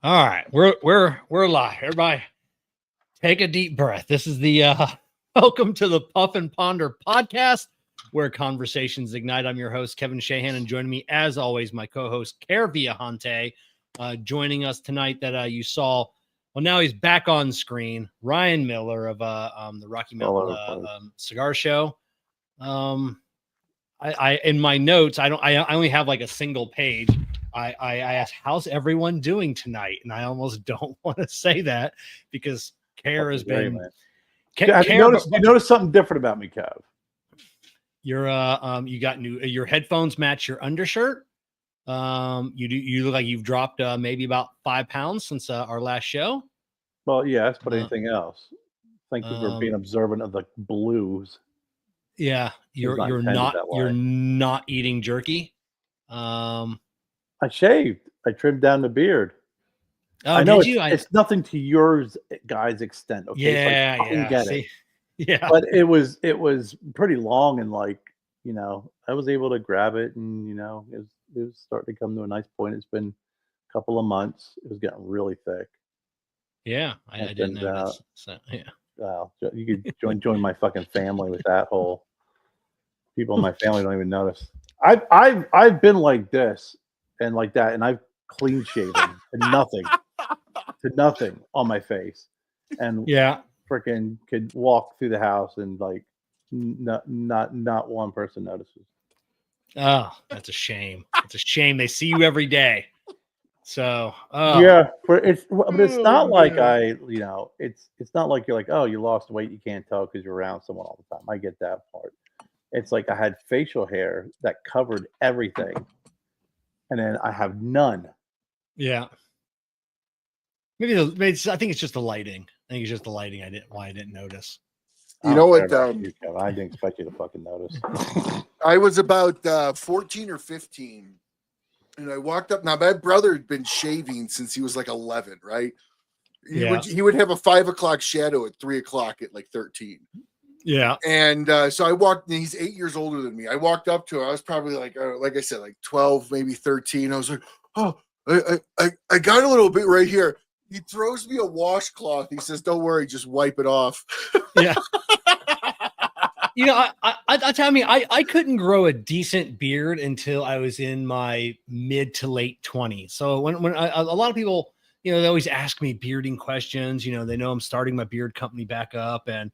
All right, we're live. Everybody, take a deep breath. This is the welcome to the Puff and Ponder podcast, where conversations ignite. I'm your host, Kevin Shahanand, and joining me, as always, my co-host, Kerr Viajante, joining us tonight. That you saw. Well, now he's back on screen. Ryan Miller of the Rocky Mountain Cigar Show. I in my notes, I only have like a single page. I asked, how's everyone doing tonight? And I almost don't want to say that because Kerr has been. You noticed something different about me, Kev. You're you got your headphones match your undershirt. You look like you've dropped maybe about 5 pounds since our last show. Well, yes, but anything else? Thank you for being observant of the blues. Yeah, you're not eating jerky. I shaved. I trimmed down the beard. Oh, I know it's nothing to yours guys' extent. Okay, yeah, so I get it. Yeah, but it was pretty long, and I was able to grab it, and it was starting to come to a nice point. It's been a couple of months. It was getting really thick. Yeah, I didn't notice. So yeah. Well, you could join my fucking family with that whole. People in my family don't even notice. I've been like this and like that, and I've clean shaven to nothing on my face, and freaking could walk through the house and like not one person notices. Oh, that's a shame. It's a shame. They see you every day. So yeah, but it's not like it's not like you're like, oh, you lost weight, you can't tell because you're around someone all the time. I get that part. It's like I had facial hair that covered everything, and then I have none. Yeah. Maybe I think it's just the lighting. I think it's just the lighting. I didn't notice. You know what? I didn't expect you to fucking notice. I was about 14 or 15, and I walked up. Now my brother had been shaving since he was like 11, right? He would have a 5 o'clock shadow at 3 o'clock at like 13. Yeah. And so I walked, and he's 8 years older than me. I walked up to him. I was probably like I said, like 12, maybe 13. I was like, oh, I got a little bit right here. He throws me a washcloth. He says, don't worry, just wipe it off. Yeah. I tell me, I couldn't grow a decent beard until I was in my mid to late 20s. So when a lot of people, they always ask me bearding questions, they know I'm starting my beard company back up, and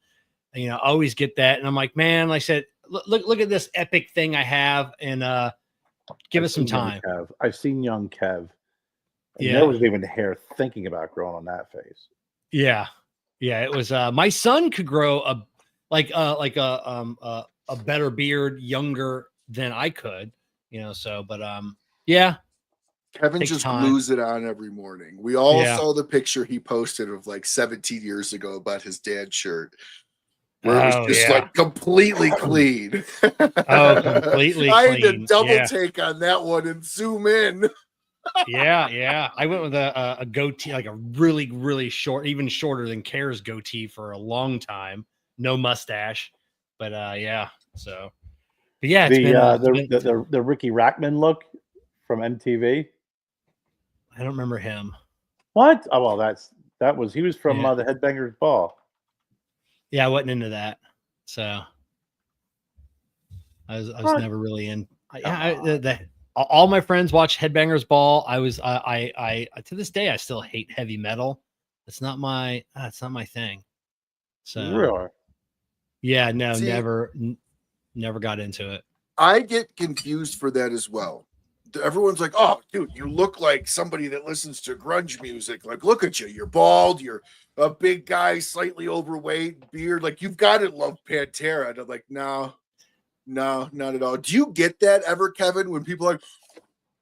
I always get that. And I'm like, man, like I said, look at this epic thing I have, and give us some time. I've seen young Kev. There wasn't even hair thinking about growing on that face. Yeah. Yeah. It was, my son could grow a better beard younger than I could, yeah. Kevin just glues it on every morning. We all saw the picture he posted of like 17 years ago about his dad's shirt. Where it was just like completely clean. Completely I clean. had to double take on that one and zoom in. Yeah. I went with a goatee, like a really, really short, even shorter than Kerr's goatee for a long time. No mustache, but So, but yeah, it's the Ricky Rackman look from MTV. I don't remember him. What? Oh well, he was from the Headbangers Ball. Yeah, I wasn't into that, so I was never really in. All my friends watch Headbangers Ball. I to this day I still hate heavy metal. It's not my thing. So really, yeah, no, never got into it. I get confused for that as well. Everyone's like, "Oh, dude, you look like somebody that listens to grunge music. Like, look at you. You're bald. You're a big guy, slightly overweight, beard. Like, you've got to love Pantera." And I'm like, no, not at all. Do you get that ever, Kevin? When people are like,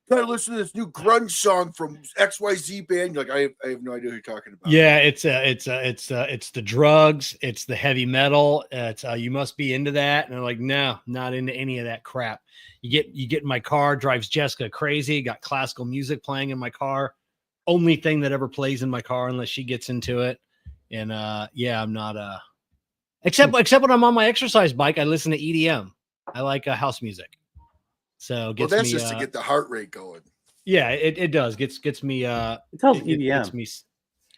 gotta listen to this new grunge song from XYZ band. You're like, I have no idea who you're talking about. Yeah, it's the drugs, it's the heavy metal. It's you must be into that. And I'm like, no, not into any of that crap. You get in my car, drives Jessica crazy, got classical music playing in my car. Only thing that ever plays in my car unless she gets into it. And I'm not except when I'm on my exercise bike, I listen to EDM. I like house music. So that's just to get the heart rate going. Yeah, it does. Gets me It tells it EDM. gets me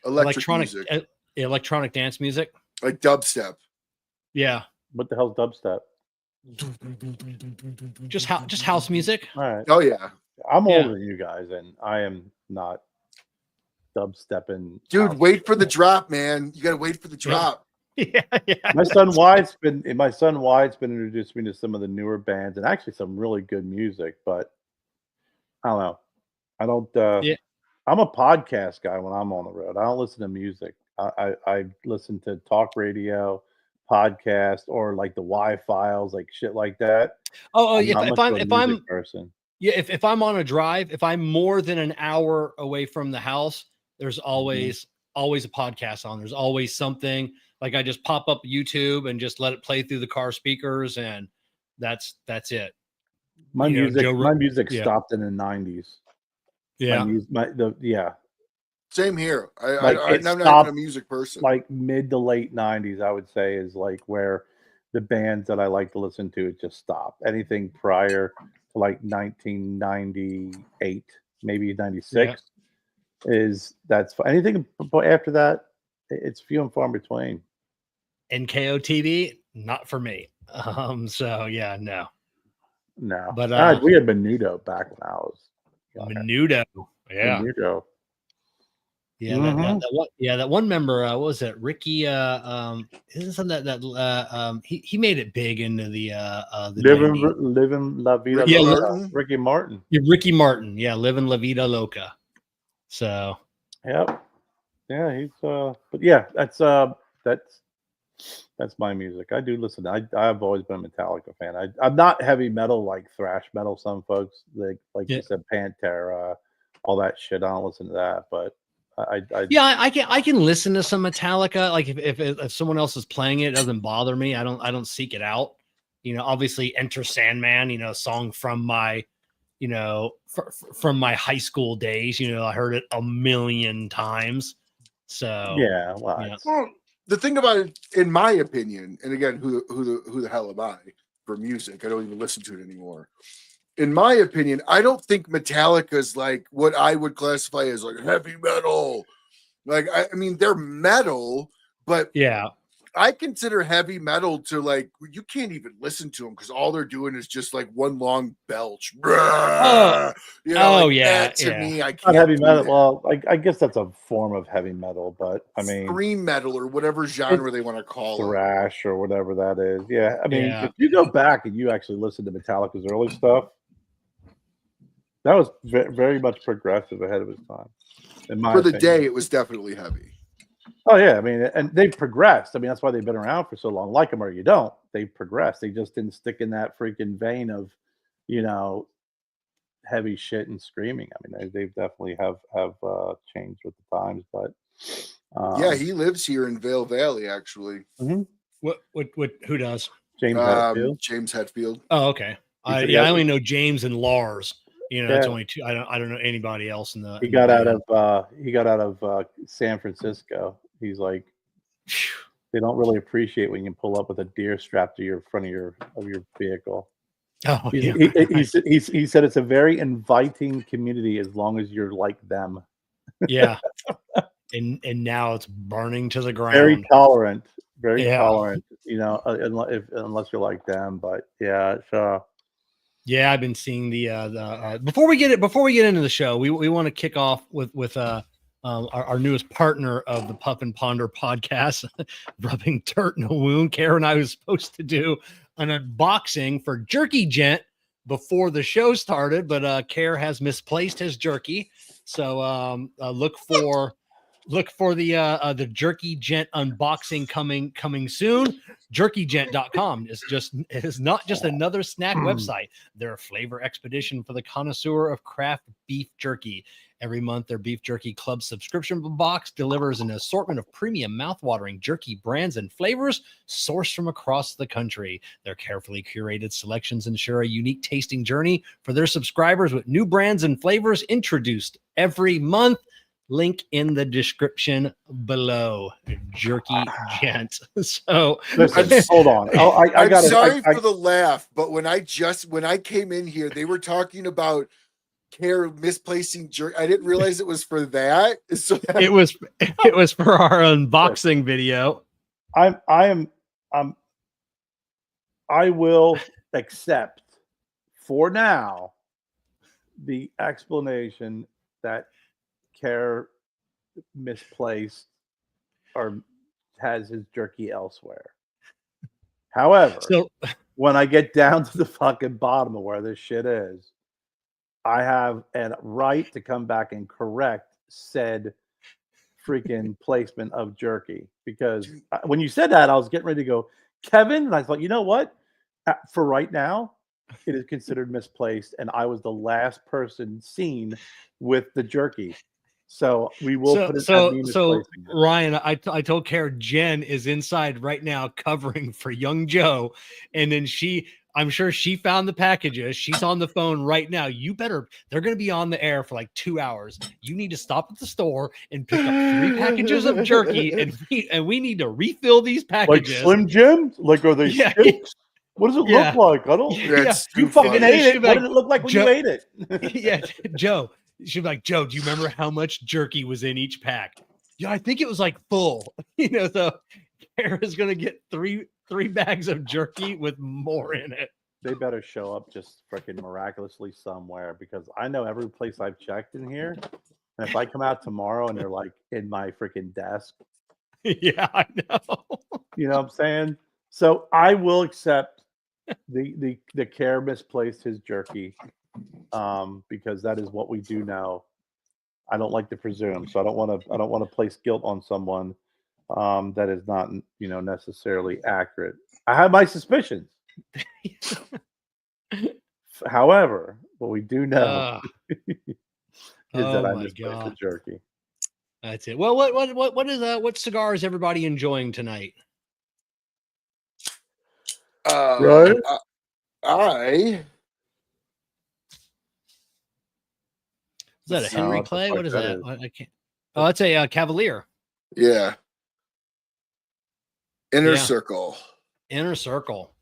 Electronic electronic music, electronic dance music. like dubstep. Yeah. What the hell's dubstep? Just house music. All right. Oh yeah, I'm Yeah. older than you guys, and I am not dubstepping. dude, house. wait for the drop, man. You gotta wait for the drop. Yeah, yeah. My son Wyatt's been introduced me to some of the newer bands and actually some really good music, but I don't know. I don't Yeah. I'm a podcast guy when I'm on the road. I don't listen to music. I listen to talk radio, podcast, or like the Y-Files, like shit like that. Oh, I'm not if much of a if music I'm person. yeah, if I'm on a drive, if I'm more than an hour away from the house, there's always a podcast on. There's always something. Like I just pop up YouTube and just let it play through the car speakers, and that's it. My You know, music yeah. stopped in the 90s. Yeah. Same here. Like, I'm it not even stopped, a music person. like mid to late 90s, I would say, is like where the bands that I like to listen to, it just stopped. Anything prior to like 1998, maybe 96 that's anything after that, it's few and far in between. NKO TV, not for me. So yeah, no. No, But we had Menudo back when I was Menudo. Yeah. Menudo. Yeah, that one member, what was it? Ricky, isn't something that he made it big into the 90s. Living La Vida Ricky Loca. Martin? Ricky Martin. Yeah, Ricky Martin, yeah, living La Vida Loca. So Yep. Yeah, he's but yeah, that's my music. I do listen. I've always been a Metallica fan. I'm not heavy metal like thrash metal. Some folks like you said, Pantera, all that shit. I don't listen to that, but I can listen to some Metallica. Like if someone else is playing it, it doesn't bother me. I don't seek it out. You know, obviously Enter Sandman, you know, song from my, you know, from my high school days. You know, I heard it a million times. So yeah, well, yeah. Well, the thing about it, in my opinion, and again, who the hell am I for music? I don't even listen to it anymore. In my opinion, I don't think Metallica's like what I would classify as like heavy metal. Like, I mean, they're metal, but Yeah. I consider heavy metal to like, you can't even listen to them because all they're doing is just like one long belch. Oh, you know, yeah. to me, I not can't. heavy metal. That. Well, I guess that's a form of heavy metal, but I mean, scream metal or whatever genre they want to call it. thrash or whatever that is. Yeah, I mean, Yeah. if you go back and you actually listen to Metallica's early stuff, that was very much progressive ahead of its time. In my For the opinion. day, it was definitely heavy. Oh yeah, I mean, and they've progressed. I mean, that's why they've been around for so long. Like them or you don't, they've progressed. They just didn't stick in that freaking vein of, you know, heavy shit and screaming. I mean, they've definitely have changed with the times. But Yeah, he lives here in Vale Valley, actually. What who does? James Hetfield. James Hetfield. Oh, okay. I only know James and Lars. You know, that's only two. I don't know anybody else in the. He got out of San Francisco. He's like, they don't really appreciate when you pull up with a deer strapped to your front of your vehicle. Oh, he said it's a very inviting community as long as you're like them. Yeah. And now it's burning to the ground. Very tolerant. You know, unless you're like them. But yeah, it's yeah, I've been seeing the before we get into the show, we want to kick off with our newest partner of the Puff and Ponder podcast, rubbing dirt in a wound. Karen and I was supposed to do an unboxing for JerkyGent before the show started, but Care has misplaced his jerky. So look for the JerkyGent unboxing coming soon. JerkyGent.com is not just another snack website. They're a flavor expedition for the connoisseur of craft beef jerky. Every month, their beef jerky club subscription box delivers an assortment of premium mouthwatering jerky brands and flavors sourced from across the country. Their carefully curated selections ensure a unique tasting journey for their subscribers with new brands and flavors introduced every month. Link in the description below. JerkyGent. So listen, hold on. I'm sorry for the laugh, but when I came in here, they were talking about Kerr misplacing jerky. I didn't realize it was for that. So It was for our unboxing video. I will accept for now the explanation that Kerr misplaced or has his jerky elsewhere. However, So when I get down to the fucking bottom of where this shit is, I have a right to come back and correct said freaking placement of jerky. Because when you said that, I was getting ready to go, Kevin, and I thought, you know what? For right now, it is considered misplaced, and I was the last person seen with the jerky. So we will put it at me misplacing it. Ryan, I told Kara Jen is inside right now covering for young Joe, and then I'm sure she found the packages. She's on the phone right now. They're going to be on the air for like 2 hours. You need to stop at the store and pick up 3 packages of jerky, and we need to refill these packages. Like Slim Jim? Like, are they sticks? What does it look like? I don't. You fucking ate it. What did it look like when you ate it? Yeah, Joe. She'd be like, Joe, do you remember how much jerky was in each pack? Yeah, I think it was like full. So Kara's gonna get three bags of jerky with more in it. They better show up just freaking miraculously somewhere, because I know every place I've checked in here. And if I come out tomorrow and they're like in my freaking desk. Yeah, I know. You know what I'm saying? So I will accept the Kerr misplaced his jerky. Because that is what we do now. I don't like to presume, so I don't want to place guilt on someone that is not necessarily accurate. I have my suspicions. However, what we do know is that I misplaced the jerky. That's it. Well, what cigar is everybody enjoying tonight? Right? Is that a Henry Clay? What is that? I can't. Oh, it's a Cavalier. Yeah. Inner Circle. Inner Circle.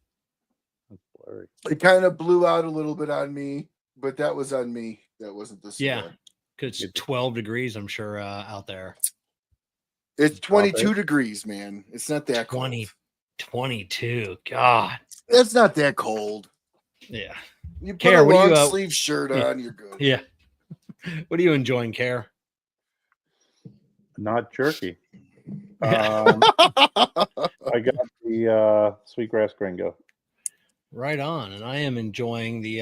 That's blurry. It kind of blew out a little bit on me, but that was on me. That wasn't the cigar. Yeah, because it's 12 degrees, I'm sure, out there. It's 22 degrees, man. It's not that cold. 22. God. It's not that cold. Yeah. You put a long sleeve shirt on, you're good. Yeah. What are you enjoying, Care? Not jerky. I got the Sweetgrass Gringo. Right on. And I am enjoying the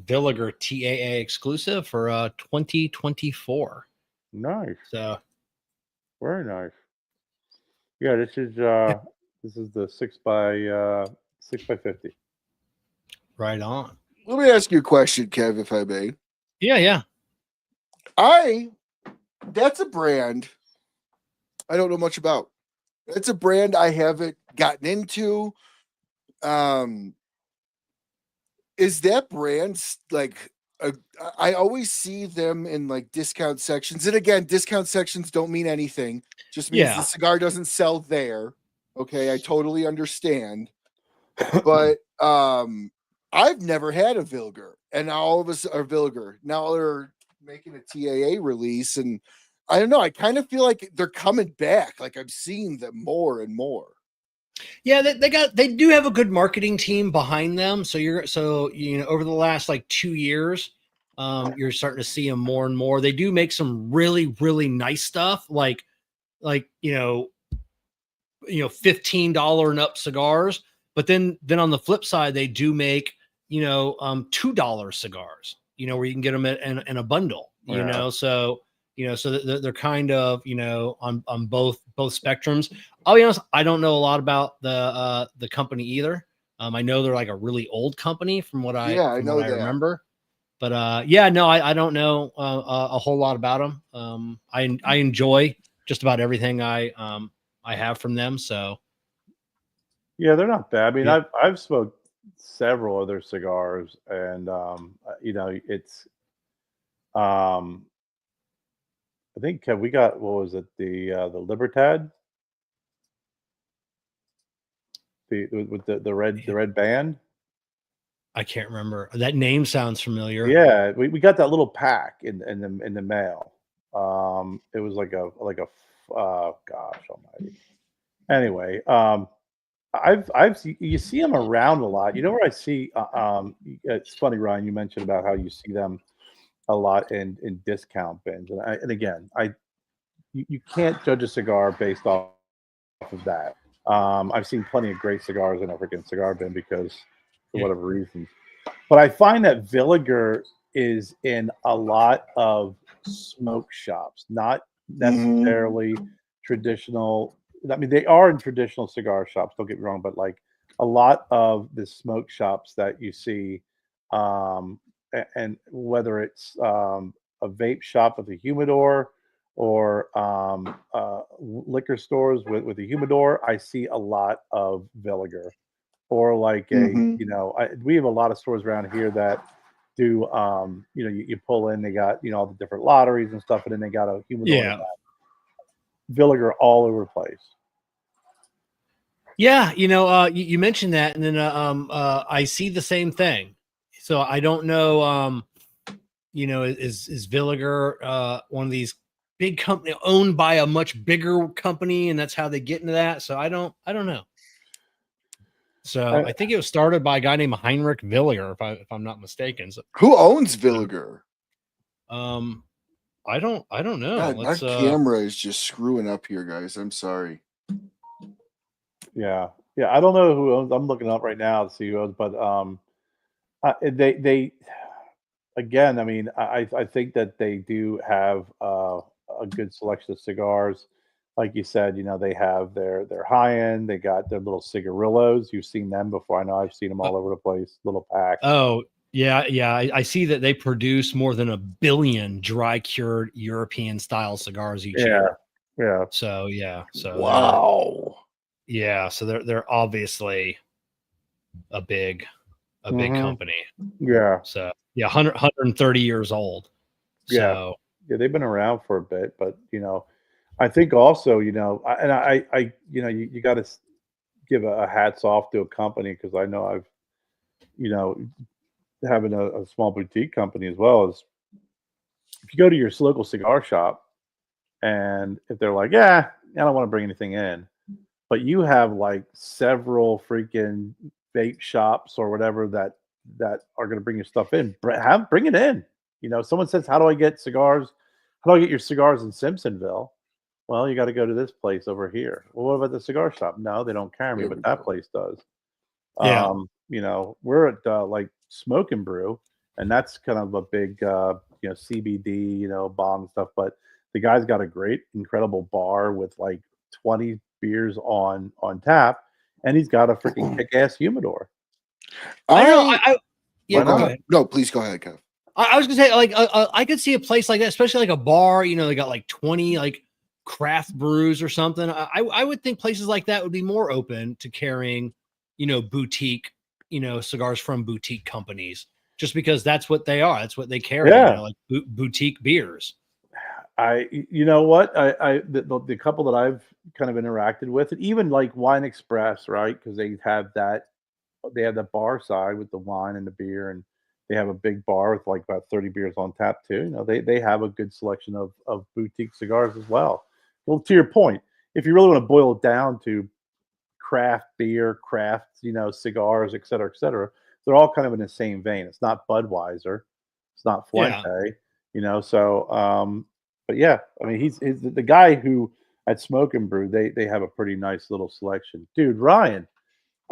Villiger TAA exclusive for 2024. Nice. So very nice. Yeah, this is the 6x50. Right on. Let me ask you a question, Kev, if I may. Yeah. That's a brand I don't know much about. It's a brand I haven't gotten into. Is that brand like I always see them in like discount sections. And again, discount sections don't mean anything. Just means the cigar doesn't sell there. Okay, I totally understand. But I've never had a Villiger, and now all of us are Villiger. Now they're making a TAA release, and I don't know. I kind of feel like they're coming back. Like I'm seeing them more and more. Yeah, they do have a good marketing team behind them. So over the last like 2 years, you're starting to see them more and more. They do make some really, really nice stuff, like $15 and up cigars. But then on the flip side, they do make $2 cigars, where you can get them in a bundle, so they're kind of, on both spectrums. I'll be honest, I don't know a lot about the company either. I know they're like a really old company from what I remember. But I don't know a whole lot about them. I enjoy just about everything I have from them. So yeah, they're not bad. I mean, I've smoked several other cigars, and it's I think we got, what was it, the Libertad, with the red band. I can't remember. That name sounds familiar. Yeah, we got that little pack in the mail. It was like a gosh almighty. Anyway, you see them around a lot. You know where I see? It's funny, Ryan. You mentioned about how you see them a lot in discount bins, and again, you can't judge a cigar based off of that. I've seen plenty of great cigars in a freaking cigar bin because for whatever reasons. But I find that Villiger is in a lot of smoke shops, not necessarily traditional. I mean, they are in traditional cigar shops. Don't get me wrong, but like a lot of the smoke shops that you see, and whether it's a vape shop with a humidor or liquor stores with a humidor, I see a lot of Villiger. Or like we have a lot of stores around here that do you pull in, they got all the different lotteries and stuff, and then they got a humidor in the back. Villiger all over the place. Yeah, you mentioned that, and then I see the same thing. So I don't know, is Villiger one of these big company owned by a much bigger company, and that's how they get into that? So I don't know. So I think it was started by a guy named Heinrich Villiger, if I'm not mistaken. So, who owns Villiger? I don't know. God, my camera is just screwing up here, guys. I'm sorry. Yeah. I don't know who owns. I'm looking up right now to see who owns, but they again. I mean, I think that they do have a good selection of cigars. Like you said, they have their high end. They got their little cigarillos. You've seen them before. I know I've seen them all over the place. Little packs. Oh yeah. I see that they produce more than 1 billion dry cured European style cigars each year. Yeah. So Wow. So they're obviously a big company. Yeah. So 130 years old. So yeah, they've been around for a bit, but I think also, you got to give a hats off to a company because I know I've, having a small boutique company as well as if you go to your local cigar shop and if they're like, yeah, I don't want to bring anything in, but you have like several freaking vape shops or whatever that are going to bring your stuff in, bring it in. Someone says, how do I get cigars? How do I get your cigars in Simpsonville? Well, you got to go to this place over here. Well, what about the cigar shop? No, they don't carry me, but that place does. Yeah. We're at like Smoke and Brew, and that's kind of a big, CBD, bomb and stuff. But the guy's got a great, incredible bar with like 20 beers on tap, and he's got a freaking kick-ass humidor. Go ahead. No, please go ahead, Kev. I was gonna say, like, I could see a place like that, especially like a bar. They got like 20 like craft brews or something. I would think places like that would be more open to carrying, boutique, cigars from boutique companies, just because that's what they are. That's what they carry. Yeah. Like boutique beers. The couple that I've kind of interacted with, and even like Wine Express, right? Because they have the bar side with the wine and the beer, and they have a big bar with like about 30 beers on tap too. They have a good selection of boutique cigars as well. Well, to your point, if you really want to boil it down to craft beer, craft, cigars, et cetera, they're all kind of in the same vein. It's not Budweiser, it's not Fuente, So, but yeah, I mean, he's the guy who at Smoke and Brew, they have a pretty nice little selection, dude. Ryan,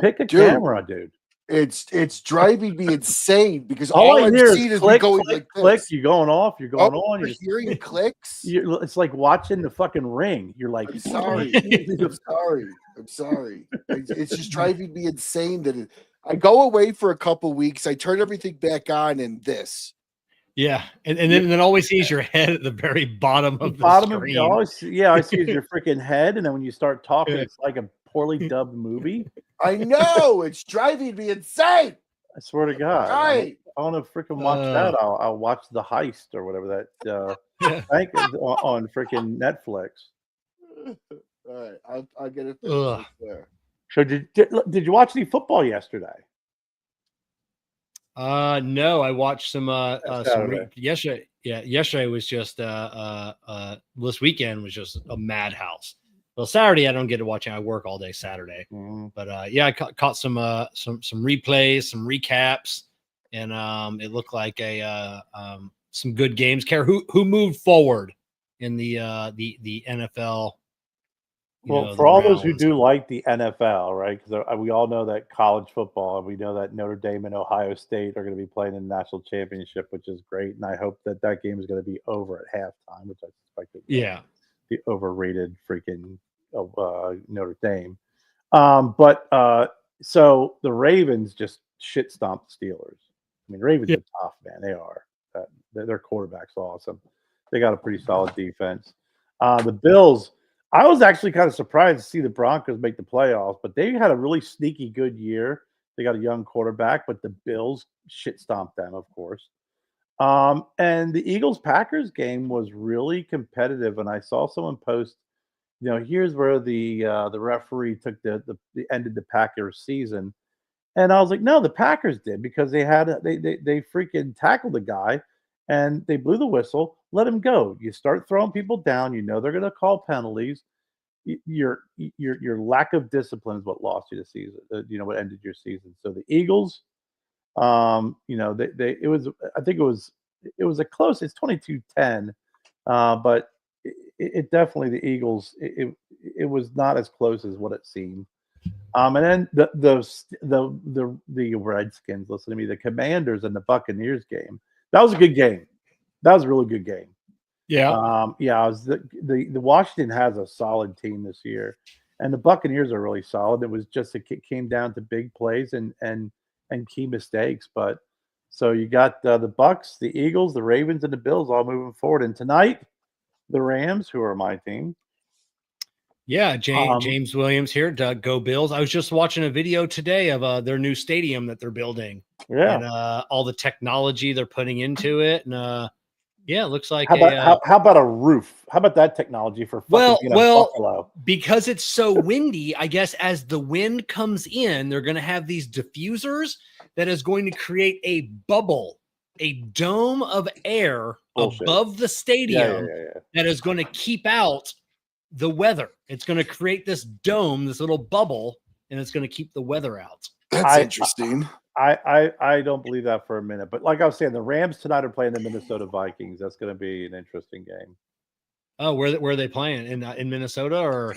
pick a camera, dude. It's driving me insane because all I've hear seen is click, going click, like click. this. You're going off. You're going on. You're hearing clicks. It's like watching the fucking Ring. You're like, I'm sorry. I'm sorry. It's just driving me insane that I go away for a couple weeks. I turn everything back on, and this. Yeah, and then always sees your head at the very bottom of the screen. I see is your freaking head, and then when you start talking, it's like a poorly dubbed movie. I know it's driving me insane. I swear to God, right. I want to freaking watch that. I'll watch The Heist or whatever that I think on freaking Netflix. All right, I'll get it there. So did you watch any football yesterday? No, I watched some Saturday. yesterday. Yeah, yesterday was just this weekend was just a madhouse. Well, Saturday I don't get to watch it. I work all day Saturday. Mhm. But yeah, I caught some replays, some recaps, and it looked like some good games. Care who moved forward in the NFL. Well, The for all those who rounds. do like the NFL, right? Because we all know that college football, and we know that Notre Dame and Ohio State are going to be playing in the national championship, which is great. And I hope that that game is going to be over at halftime, which I suspect it will. Yeah, The overrated freaking Notre Dame. So the Ravens just shit stomped the Steelers. I mean, Ravens Yeah. are tough, man. They are. Their quarterback's awesome. They got a pretty solid defense. The Bills. I was actually kind of surprised to see the Broncos make the playoffs, but they had a really sneaky good year. They got a young quarterback, but the Bills shit stomped them, of course. And the Eagles Packers game was really competitive, and I saw someone post, here's where the referee took the ended the Packers season, and I was like, no, the Packers did because they freaking tackled the guy, and they blew the whistle, let him go. You start throwing people down, they're going to call penalties. Your lack of discipline is what lost you the season. What ended your season. So the Eagles, they it was I think it was a close. It's 22-10, but it definitely the Eagles. It was not as close as what it seemed. And then the Redskins. Listen to me. The Commanders and the Buccaneers game. That was a good game. That was a really good game. yeah. Yeah. The Washington has a solid team this year, and the Buccaneers are really solid. It came down to big plays and key mistakes. But so you got the Bucks, the Eagles, the Ravens, and the Bills all moving forward. And tonight, the Rams, who are my team. Yeah, James Williams here. Go Bills. I was just watching a video today of their new stadium that they're building. Yeah. And all the technology they're putting into it. And yeah, it looks like how about a roof? How about that technology for Buffalo? Because it's so windy, I guess as the wind comes in, they're going to have these diffusers that is going to create a bubble, a dome of air above the stadium that is going to keep out the weather. It's going to create this dome, this little bubble, and it's going to keep the weather out. That's interesting. I don't believe that for a minute. But like I was saying, the Rams tonight are playing the Minnesota Vikings. That's going to be an interesting game. Oh, where are they playing? In Minnesota or?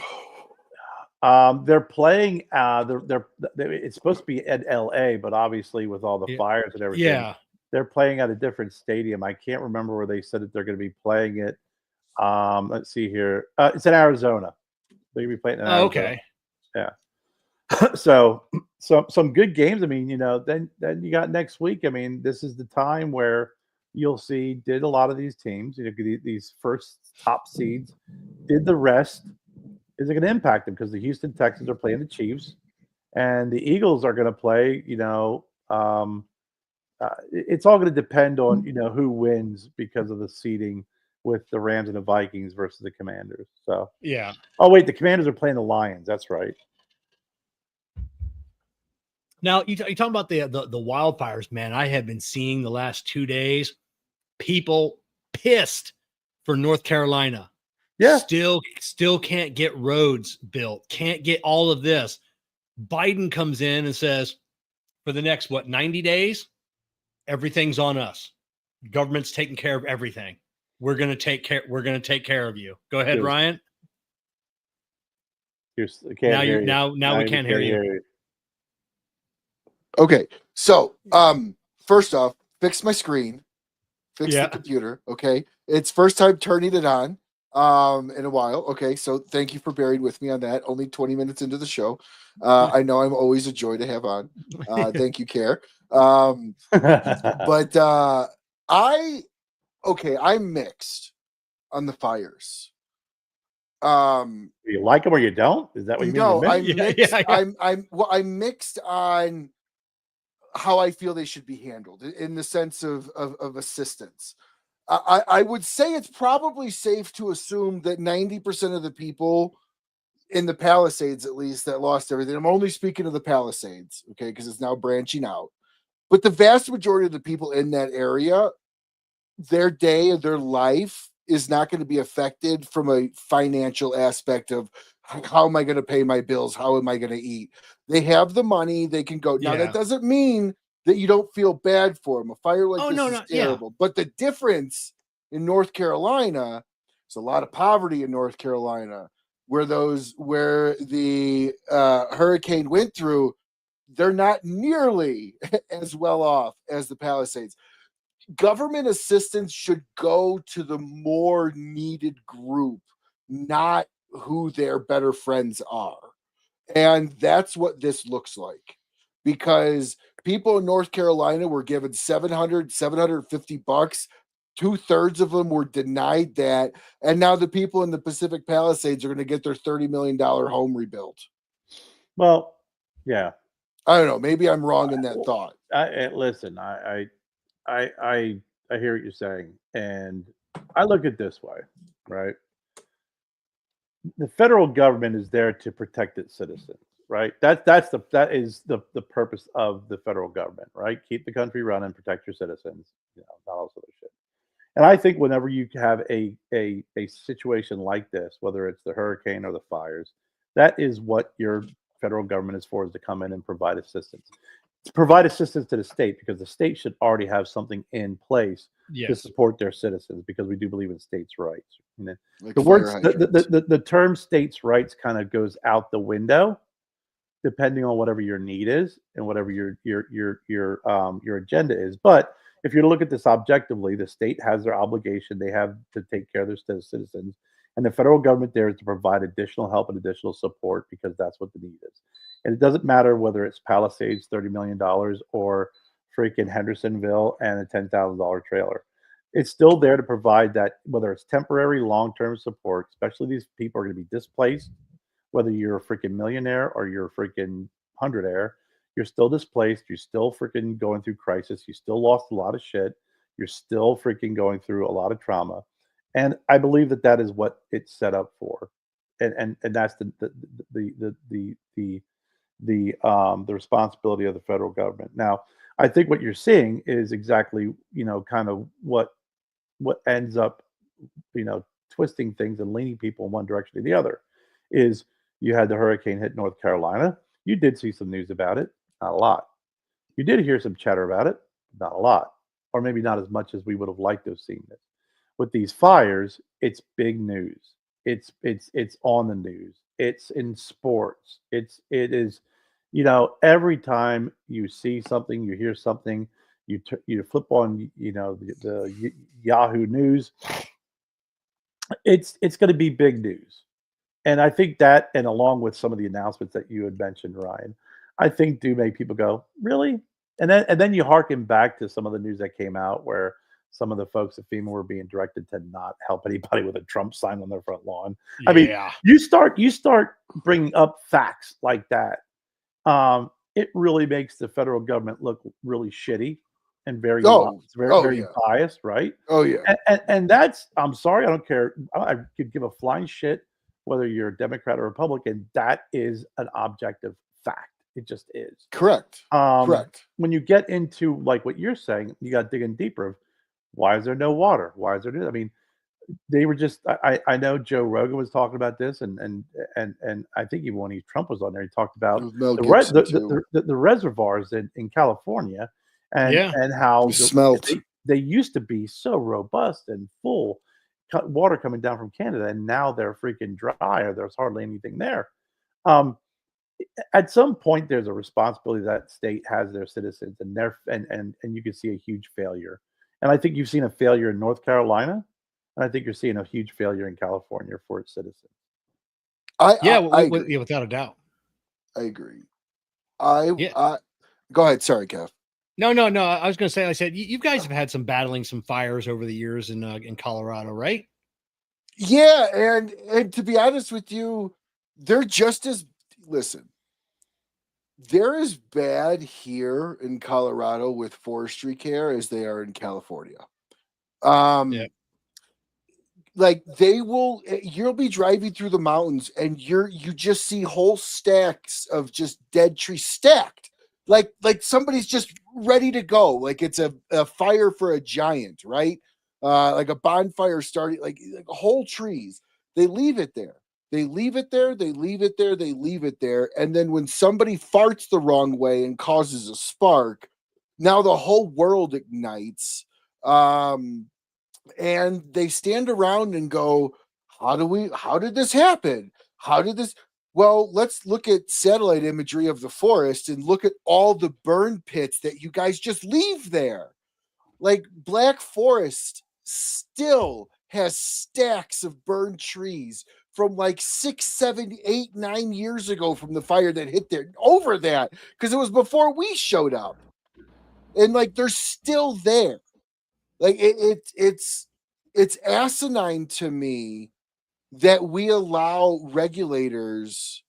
They're playing. It's supposed to be in LA, but obviously with all the fires and everything, they're playing at a different stadium. I can't remember where they said that they're going to be playing it. Let's see here. It's in Arizona. They're going to be playing in Arizona. Okay. Yeah. So some good games. I mean, then you got next week. I mean, this is the time where you'll see did a lot of these teams, these first top seeds, did the rest. Is it going to impact them? Because the Houston Texans are playing the Chiefs, and the Eagles are going to play. It's all going to depend on who wins because of the seeding with the Rams and the Vikings versus the Commanders. So yeah. Oh wait, the Commanders are playing the Lions. That's right. Now you talking about the wildfires, man. I have been seeing the last 2 days people pissed for North Carolina. Yeah. Still can't get roads built. Can't get all of this. Biden comes in and says, for the next 90 days, everything's on us. Government's taking care of everything. We're going to take care of you. Go ahead, Ryan. Now we can't hear you. Okay. So, first off, fix my screen. Fix the computer. Okay. It's first time turning it on in a while. Okay. So thank you for bearing with me on that. Only 20 minutes into the show. I know I'm always a joy to have on. Thank you, Kerr. But I'm mixed on the fires. You like them or you don't? Is that what you mean? No, I'm mixed. I'm mixed on how I feel they should be handled in the sense of assistance. I would say it's probably safe to assume that 90% of the people in the Palisades, at least, that lost everything. I'm only speaking of the Palisades, okay, because it's now branching out. But the vast majority of the people in that area, their day and their life is not going to be affected from a financial aspect of how am I going to pay my bills? How am I going to eat? They have the money. They can go. Now, that doesn't mean that you don't feel bad for them. A fire like this is terrible. But the difference in North Carolina, there's a lot of poverty in North Carolina where the hurricane went through. They're not nearly as well off as the Palisades. Government assistance should go to the more needed group, not who their better friends are. And that's what this looks like, because people in North Carolina were given $750. 2/3 of them were denied that. And now the people in the Pacific Palisades are going to get their $30 million home rebuilt. Well, yeah. I don't know. Maybe I'm wrong in that thought. Listen, I hear what you're saying, and I look at it this way, right? The federal government is there to protect its citizens, right? That is the purpose of the federal government, right? Keep the country running, protect your citizens, not all this other shit. And I think whenever you have a situation like this, whether it's the hurricane or the fires, that is what your federal government is for, is to come in and provide assistance. To provide assistance to the state, because the state should already have something in place to support their citizens, because we do believe in states' rights. Like the term states' rights kind of goes out the window, depending on whatever your need is and whatever your agenda is. But if you look at this objectively, the state has their obligation; they have to take care of their citizens, and the federal government there is to provide additional help and additional support, because that's what the need is. And it doesn't matter whether it's Palisades, $30 million, or freaking Hendersonville and a $10,000 trailer. It's still there to provide that, whether it's temporary, long-term support, especially these people are going to be displaced, whether you're a freaking millionaire or you're a freaking hundredaire, you're still displaced. You're still freaking going through crisis. You still lost a lot of shit. You're still freaking going through a lot of trauma. And I believe that is what it's set up for. And that's the responsibility of the federal government. Now, I think what you're seeing is exactly, kind of what ends up, twisting things and leaning people in one direction or the other. Is you had the hurricane hit North Carolina. You did see some news about it, not a lot. You did hear some chatter about it, not a lot, or maybe not as much as we would have liked to have seen this. With these fires, it's big news. It's on the news. It's in sports. It is, every time you see something, you hear something, you flip on, the Yahoo News. It's going to be big news, and I think that, and along with some of the announcements that you had mentioned, Ryan, I think do make people go, really, and then you harken back to some of the news that came out where some of the folks at FEMA were being directed to not help anybody with a Trump sign on their front lawn. I mean, you start bringing up facts like that. It really makes the federal government look really shitty and very biased, right? Oh yeah. And that's, I'm sorry, I don't care. I could give a flying shit whether you're a Democrat or Republican. That is an objective fact. It just is. Correct. Correct. When you get into like what you're saying, you got to dig in deeper. Of why is there no water? Why is there no? I mean, they were just. I know Joe Rogan was talking about this, and I think even when Trump was on there, he talked about the reservoirs in California, and how they used to be so robust and full, water coming down from Canada, and now they're freaking dry, or there's hardly anything there. At some point, there's a responsibility that state has their citizens, and you can see a huge failure. And I think you've seen a failure in North Carolina, and I think you're seeing a huge failure in California for its citizens. Without a doubt. I agree. Go ahead. Sorry, Kev. No. I was going to say, I said, you guys have had some fires over the years in Colorado, right? Yeah. And to be honest with you, they're just as, listen, they're as bad here in Colorado with forestry care as they are in California. Like you'll be driving through the mountains and you just see whole stacks of just dead trees stacked. Like somebody's just ready to go. Like it's a fire for a giant, right? Like a bonfire starting, like whole trees. They leave it there. They leave it there. They leave it there. They leave it there. And then when somebody farts the wrong way and causes a spark, now the whole world ignites. And they stand around and go, how did this happen? How did this? Well, let's look at satellite imagery of the forest and look at all the burn pits that you guys just leave there. Like Black Forest still has stacks of burned trees from like 6, 7, 8, 9 years ago from the fire that hit there over that, because it was before we showed up. And like they're still there. Like it's asinine to me that we allow regulators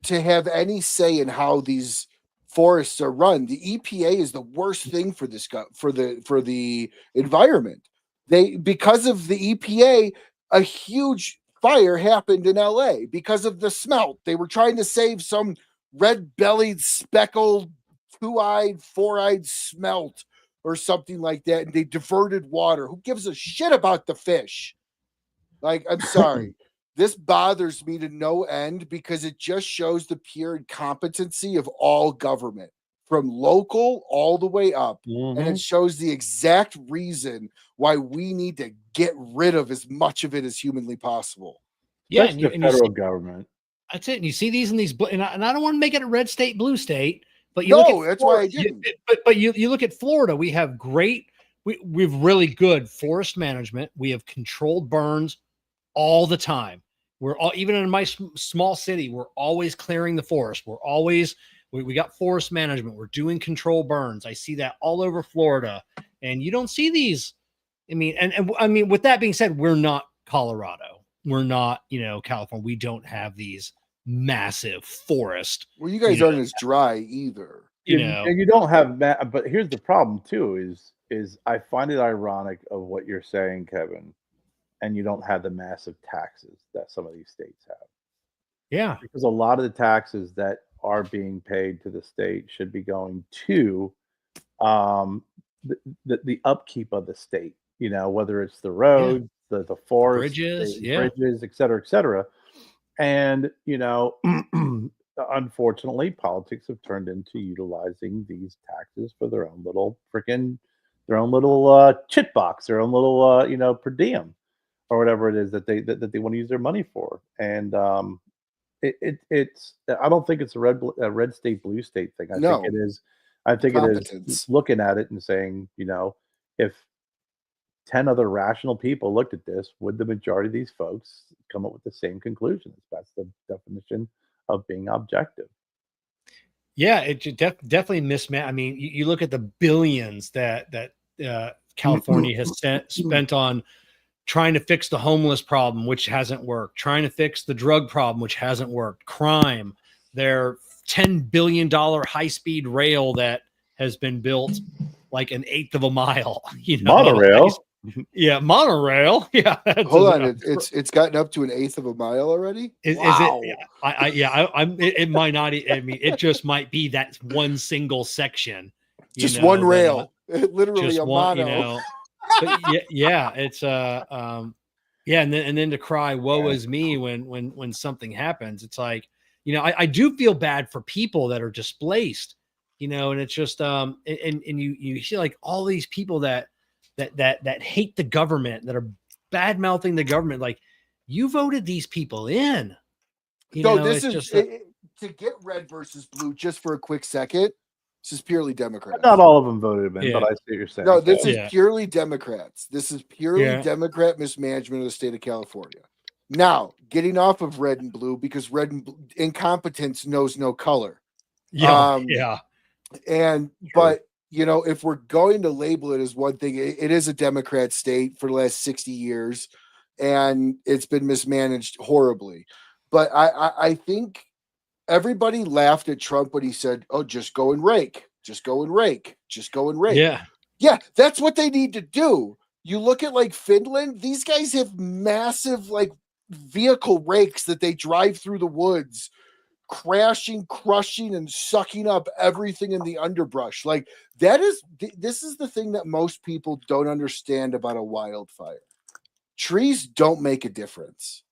to have any say in how these forests are run. The EPA is the worst thing for this for the environment. Because of the EPA, a huge fire happened in LA because of the smelt. They were trying to save some red-bellied, speckled, 2-eyed, 4-eyed smelt or something like that, and they diverted water. Who gives a shit about the fish? Like, I'm sorry. This bothers me to no end because it just shows the pure incompetency of all government, from local all the way up. Mm-hmm. And it shows the exact reason why we need to get rid of as much of it as humanly possible. Yeah, That's the federal government. That's it. And you see these in these, and I don't want to make it a red state, blue state, but that's why I didn't. But you look at Florida, we have we've really good forest management. We have controlled burns all the time. We're all, even in my small city, we're always clearing the forest. We're always, we got forest management. We're doing control burns. I see that all over Florida, and you don't see these. I mean, and I mean, with that being said, we're not Colorado. We're not, California. We don't have these massive forest. Well, you guys aren't as dry either. And you don't have that. But here's the problem too: is I find it ironic of what you're saying, Kevin, and you don't have the massive taxes that some of these states have. Yeah, because a lot of the taxes that are being paid to the state should be going to the upkeep of the state. Whether it's the roads, the forest, bridges, bridges, et cetera, and unfortunately, politics have turned into utilizing these taxes for their own little chit box, their own little per diem, or whatever it is that they want to use their money for. And it's I don't think it's a red state, blue state thing. I think it is. I think it is looking at it and saying, if 10 other rational people looked at this, would the majority of these folks come up with the same conclusions? That's the definition of being objective. Yeah, it definitely mismatched. I mean, you look at the billions that California has spent on trying to fix the homeless problem, which hasn't worked, trying to fix the drug problem, which hasn't worked, crime, their $10 billion high-speed rail that has been built like an eighth of a mile. Monorail. Yeah, monorail. Yeah. Hold on, it's gotten up to an eighth of a mile already. Wow. Is it? It might not. I mean, it just might be that one single section. Just one rail, literally a mono. But it's and then to cry, woe is me when something happens. It's like, I do feel bad for people that are displaced, and it's just and you see like all these people that hate the government, that are bad mouthing the government. Like, you voted these people in. This is just to get red versus blue. Just for a quick second, this is purely Democrats. Not all of them voted him in, but I see what you're saying. No, this is purely Democrats. This is purely Democrat mismanagement of the state of California. Now, getting off of red and blue, because red and incompetence knows no color. But if we're going to label it as one thing, it is a Democrat state for the last 60 years, and it's been mismanaged horribly. But I think everybody laughed at Trump when he said, "Oh, just go and rake, just go and rake, just go and rake." Yeah, that's what they need to do. You look at like Finland; these guys have massive like vehicle rakes that they drive through the woods, crashing, crushing, and sucking up everything in the underbrush. Like this is the thing that most people don't understand about a wildfire. Trees don't make a difference.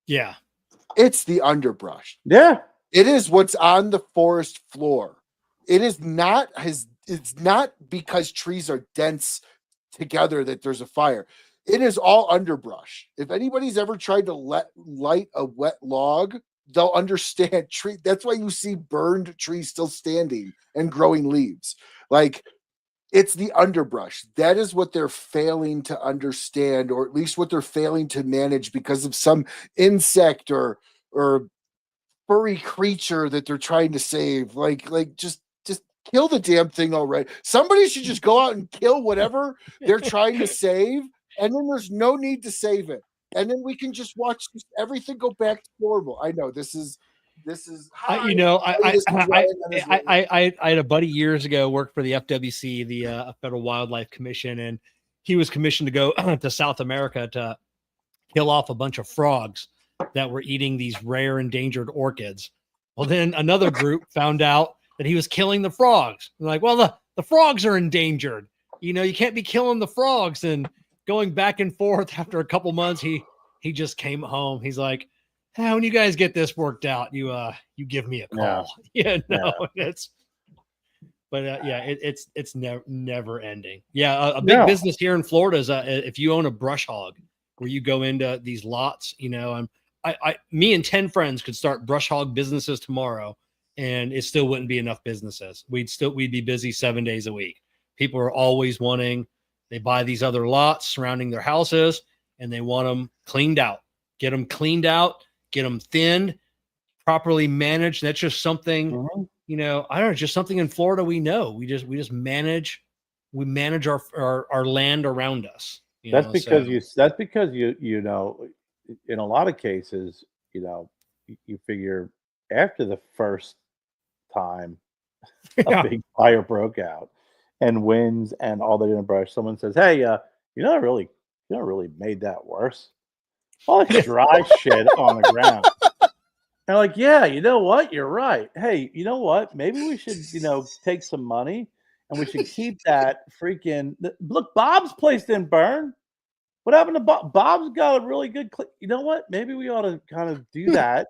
Yeah. It's the underbrush. Yeah. It is what's on the forest floor. It is not it's not because trees are dense together that there's a fire. It is all underbrush. If anybody's ever tried to light a wet log, they'll understand tree. That's why you see burned trees still standing and growing leaves. Like, it's the underbrush. That is what they're failing to understand, or at least what they're failing to manage because of some insect or furry creature that they're trying to save. Like just kill the damn thing already. Somebody should just go out and kill whatever they're trying to save, and then there's no need to save it. And then we can just watch everything go back to normal. I know this is I had a buddy years ago worked for the FWC, the Federal Wildlife Commission, and he was commissioned to go to South America to kill off a bunch of frogs that were eating these rare endangered orchids. Well, then another group found out that he was killing the frogs. They're like, well, the frogs are endangered. You know, you can't be killing the frogs. And going back and forth after a couple months, he just came home. He's like, hey, when you guys get this worked out, you give me a call. Yeah, it's never ending. Yeah, a big business here in Florida is if you own a brush hog, where you go into these lots, you know, and me and 10 friends could start brush hog businesses tomorrow, and it still wouldn't be enough businesses. We'd be busy 7 days a week. People are always they buy these other lots surrounding their houses, and they want them cleaned out, get them thinned, properly managed. That's just something, you know, I don't know, just something in Florida. We just manage our land around us. That's because you know, in a lot of cases, you know, you figure after the first time a big fire broke out and winds and all that in a brush, someone says, hey, you know, really made that worse. All this dry shit on the ground. And like, yeah, you know what? You're right. Hey, you know what? Maybe we should, you know, take some money and we should keep that freaking. Look, Bob's place didn't burn. What happened to Bob? Bob's got a really good. You know what? Maybe we ought to kind of do that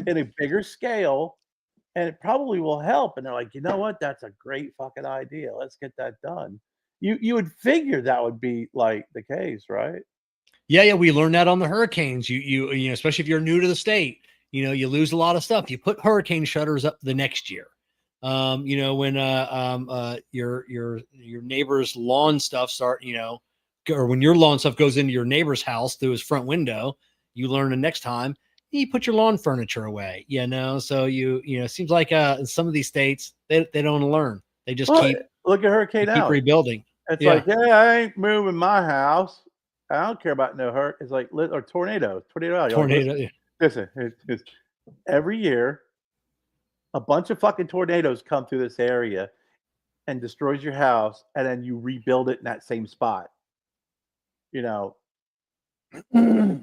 in a bigger scale, and it probably will help. And they're like, you know what? That's a great fucking idea. Let's get that done. You would figure that would be like the case, right? Yeah. We learned that on the hurricanes. You know, especially if you're new to the state, you know, you lose a lot of stuff. You put hurricane shutters up the next year. You know, when your neighbor's lawn stuff start, you know, or when your lawn stuff goes into your neighbor's house through his front window, you learn the next time you put your lawn furniture away. You know, so you know, it seems like in some of these states they don't learn. They just look at Hurricane keep rebuilding. It's like, yeah, I ain't moving my house. I don't care about no hurt. It's like or tornado. Listen, every year, a bunch of fucking tornadoes come through this area and destroys your house, and then you rebuild it in that same spot. You know, move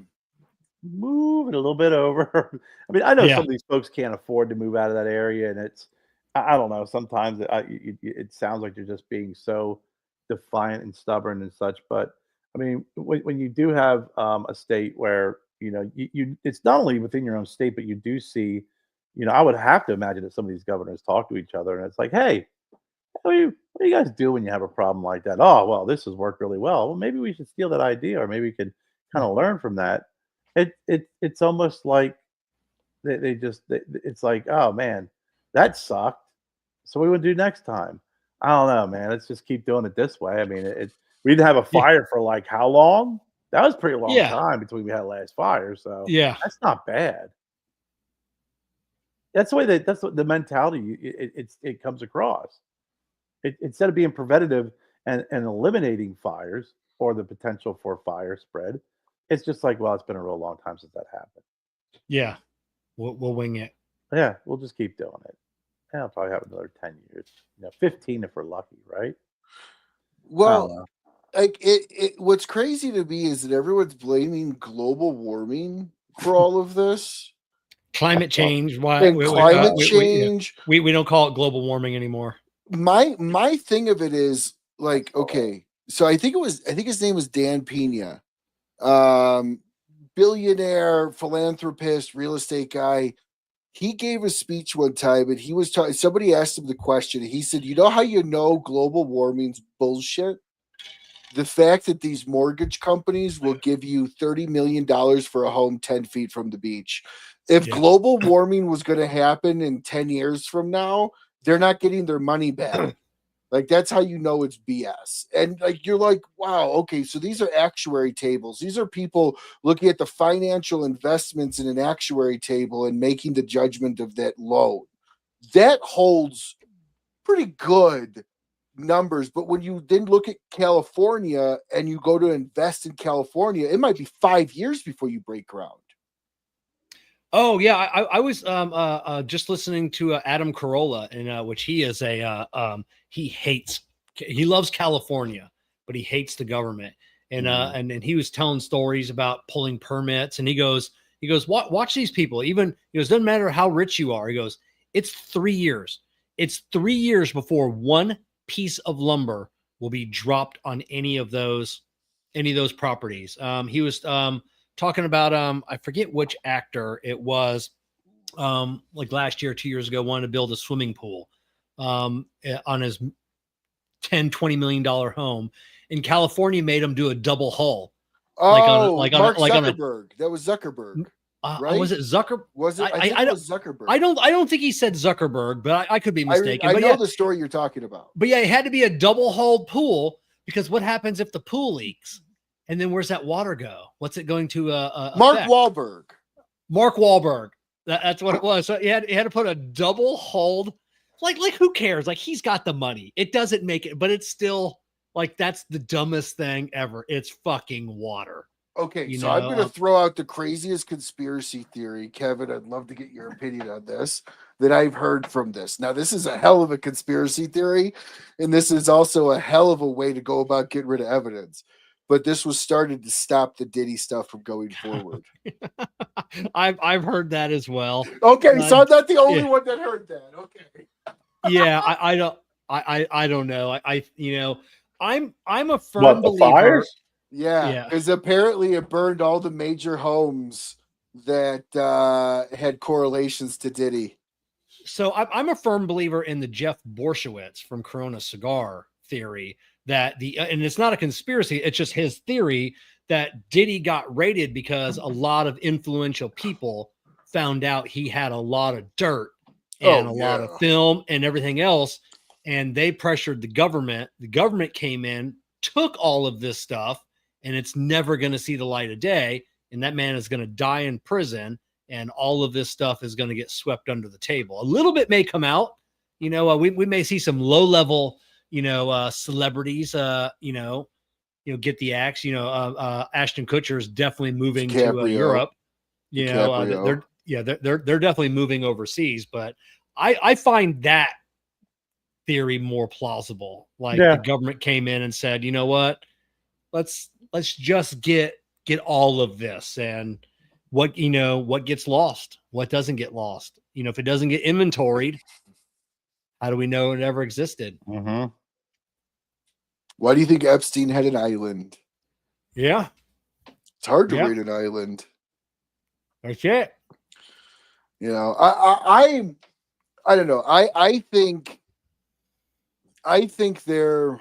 it a little bit over. I mean, I know some of these folks can't afford to move out of that area, and I don't know. Sometimes it sounds like you're just being so defiant and stubborn and such. But I mean, when you do have a state where you know it's not only within your own state, but you do see, you know, I would have to imagine that some of these governors talk to each other, and it's like, hey, what do you guys do when you have a problem like that? Oh, well, this has worked really well. Well, maybe we should steal that idea, or maybe we could kind of learn from that. It's almost like it's like, oh man, that sucked. So what do we do next time? I don't know, man. Let's just keep doing it this way. I mean, we didn't have a fire for like how long? That was a pretty long time between we had the last fire. So that's not bad. That's the way that's what the mentality it comes across. Instead of being preventative and eliminating fires or the potential for fire spread, it's just like, well, it's been a real long time since that happened. Yeah, we'll wing it. Yeah, we'll just keep doing it. And I'll probably have another 10 years, 15 if we're lucky, right? Well, like what's crazy to me is that everyone's blaming global warming for all of this. Climate change. Why? And climate change. We don't call it global warming anymore. My thing of it is like, okay, so I think his name was Dan Pena, billionaire, philanthropist, real estate guy. He gave a speech one time, and he was talking. Somebody asked him the question. He said, "You know how you know global warming's bullshit? The fact that these mortgage companies will give you $30 million for a home 10 feet from the beach. If global warming was going to happen in 10 years from now, they're not getting their money back. Like, that's how you know it's BS. And like, you're like, wow, okay, so these are actuary tables. These are people looking at the financial investments in an actuary table and making the judgment of that loan. That holds pretty good numbers. But when you then look at California and you go to invest in California, it might be 5 years before you break ground. Oh yeah, I was just listening to Adam Carolla, in which he is he loves California, but he hates the government, and he was telling stories about pulling permits, and he goes watch these people. Even he goes, doesn't matter how rich you are. He goes, it's 3 years. It's 3 years before one piece of lumber will be dropped on any of those properties. He was talking about I forget which actor it was, like last year, 2 years ago, wanted to build a swimming pool on his $10-20 million home, and California made him do a double hull. Mark Zuckerberg. That was Zuckerberg. Right? Was it Zuckerberg? Was it? I think it was Zuckerberg. I don't think he said Zuckerberg, but I could be mistaken. I know the story you're talking about. But yeah, it had to be a double hulled pool, because what happens if the pool leaks? And then where's that water go? What's it going to Mark affect? Wahlberg. Mark Wahlberg. That's what it was. So he had to put a double hulled, like who cares? Like, he's got the money. It doesn't make it, but it's still like, that's the dumbest thing ever. It's fucking water. Okay, so I'm going to throw out the craziest conspiracy theory. Kevin, I'd love to get your opinion on this, that I've heard from this. Now, this is a hell of a conspiracy theory, and this is also a hell of a way to go about getting rid of evidence. But this was started to stop the Diddy stuff from going forward. I've heard that as well. Okay, so I'm not the only one that heard that. Okay. Yeah, I don't know. I'm a firm believer. Fires? Yeah, because apparently it burned all the major homes that had correlations to Diddy. So I'm a firm believer in the Jeff Borshowitz from Corona Cigar theory, that and it's not a conspiracy, it's just his theory that Diddy got raided because a lot of influential people found out he had a lot of dirt and a lot of film and everything else, and they pressured the government. The government came in, took all of this stuff, and it's never going to see the light of day, and that man is going to die in prison, and all of this stuff is going to get swept under the table. A little bit may come out. We may see some low-level celebrities, get the axe. Ashton Kutcher is definitely moving to Europe. They're definitely moving overseas. But I find that theory more plausible. Like, the government came in and said, you know what, let's just get all of this, and what gets lost, what doesn't get lost. If it doesn't get inventoried, how do we know it ever existed? Mm-hmm. Why do you think Epstein had an island? Yeah. It's hard to raid an island. That's it. I don't know. I think they're.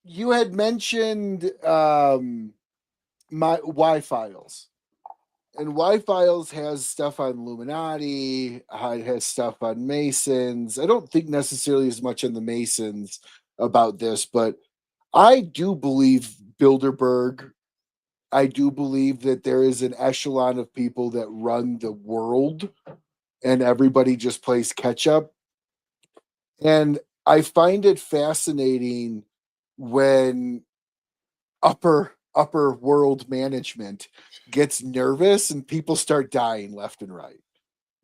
You had mentioned my Y-Files. And Y-Files has stuff on Illuminati. It has stuff on Masons. I don't think necessarily as much on the Masons about this, but I do believe Bilderberg. I do believe that there is an echelon of people that run the world, and everybody just plays catch up. And I find it fascinating when upper world management gets nervous and people start dying left and right.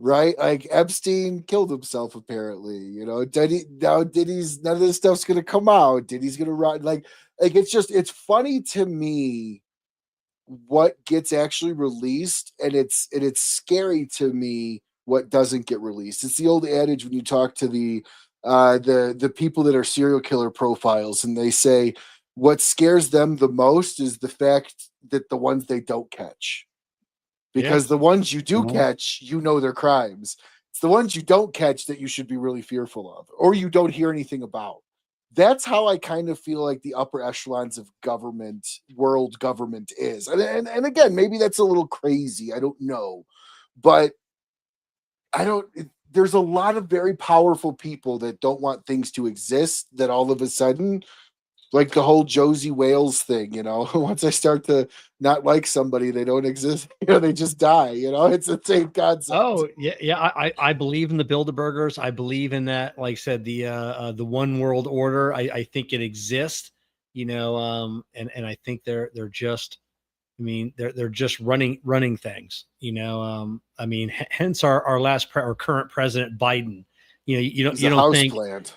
Like Epstein killed himself, apparently. Diddy's, none of this stuff's gonna come out. Diddy's gonna run. Like it's funny to me what gets actually released, and it's scary to me what doesn't get released. It's the old adage when you talk to the people that are serial killer profiles, and they say what scares them the most is the fact that the ones they don't catch. Because the ones you do catch, you know their crimes. It's the ones you don't catch that you should be really fearful of, or you don't hear anything about. That's how I kind of feel like the upper echelons of government, world government is. And again, maybe that's a little crazy. I don't know. But there's a lot of very powerful people that don't want things to exist, that all of a sudden, like the whole Josie Wales thing, once I start to not like somebody, they don't exist, they just die, it's the same concept. Oh yeah. I believe in the Bilderbergers. I believe in that, like I said, the one world order. I think it exists, and I think they're just, they're just running things, hence our current president Biden. You don't think plant.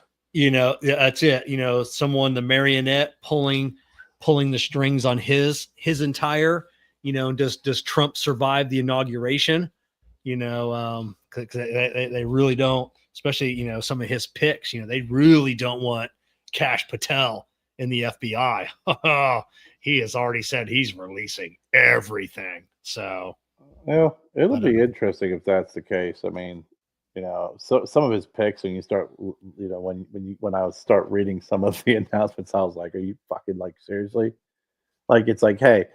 That's it. The marionette pulling the strings on his entire, does Trump survive the inauguration? Cause they really don't, especially, some of his picks, they really don't want Kash Patel in the FBI. He has already said he's releasing everything. So, well, it'll be interesting if that's the case. So some of his picks, when you start, when I would start reading some of the announcements, I was like, "Are you fucking seriously?" Like, it's like, hey,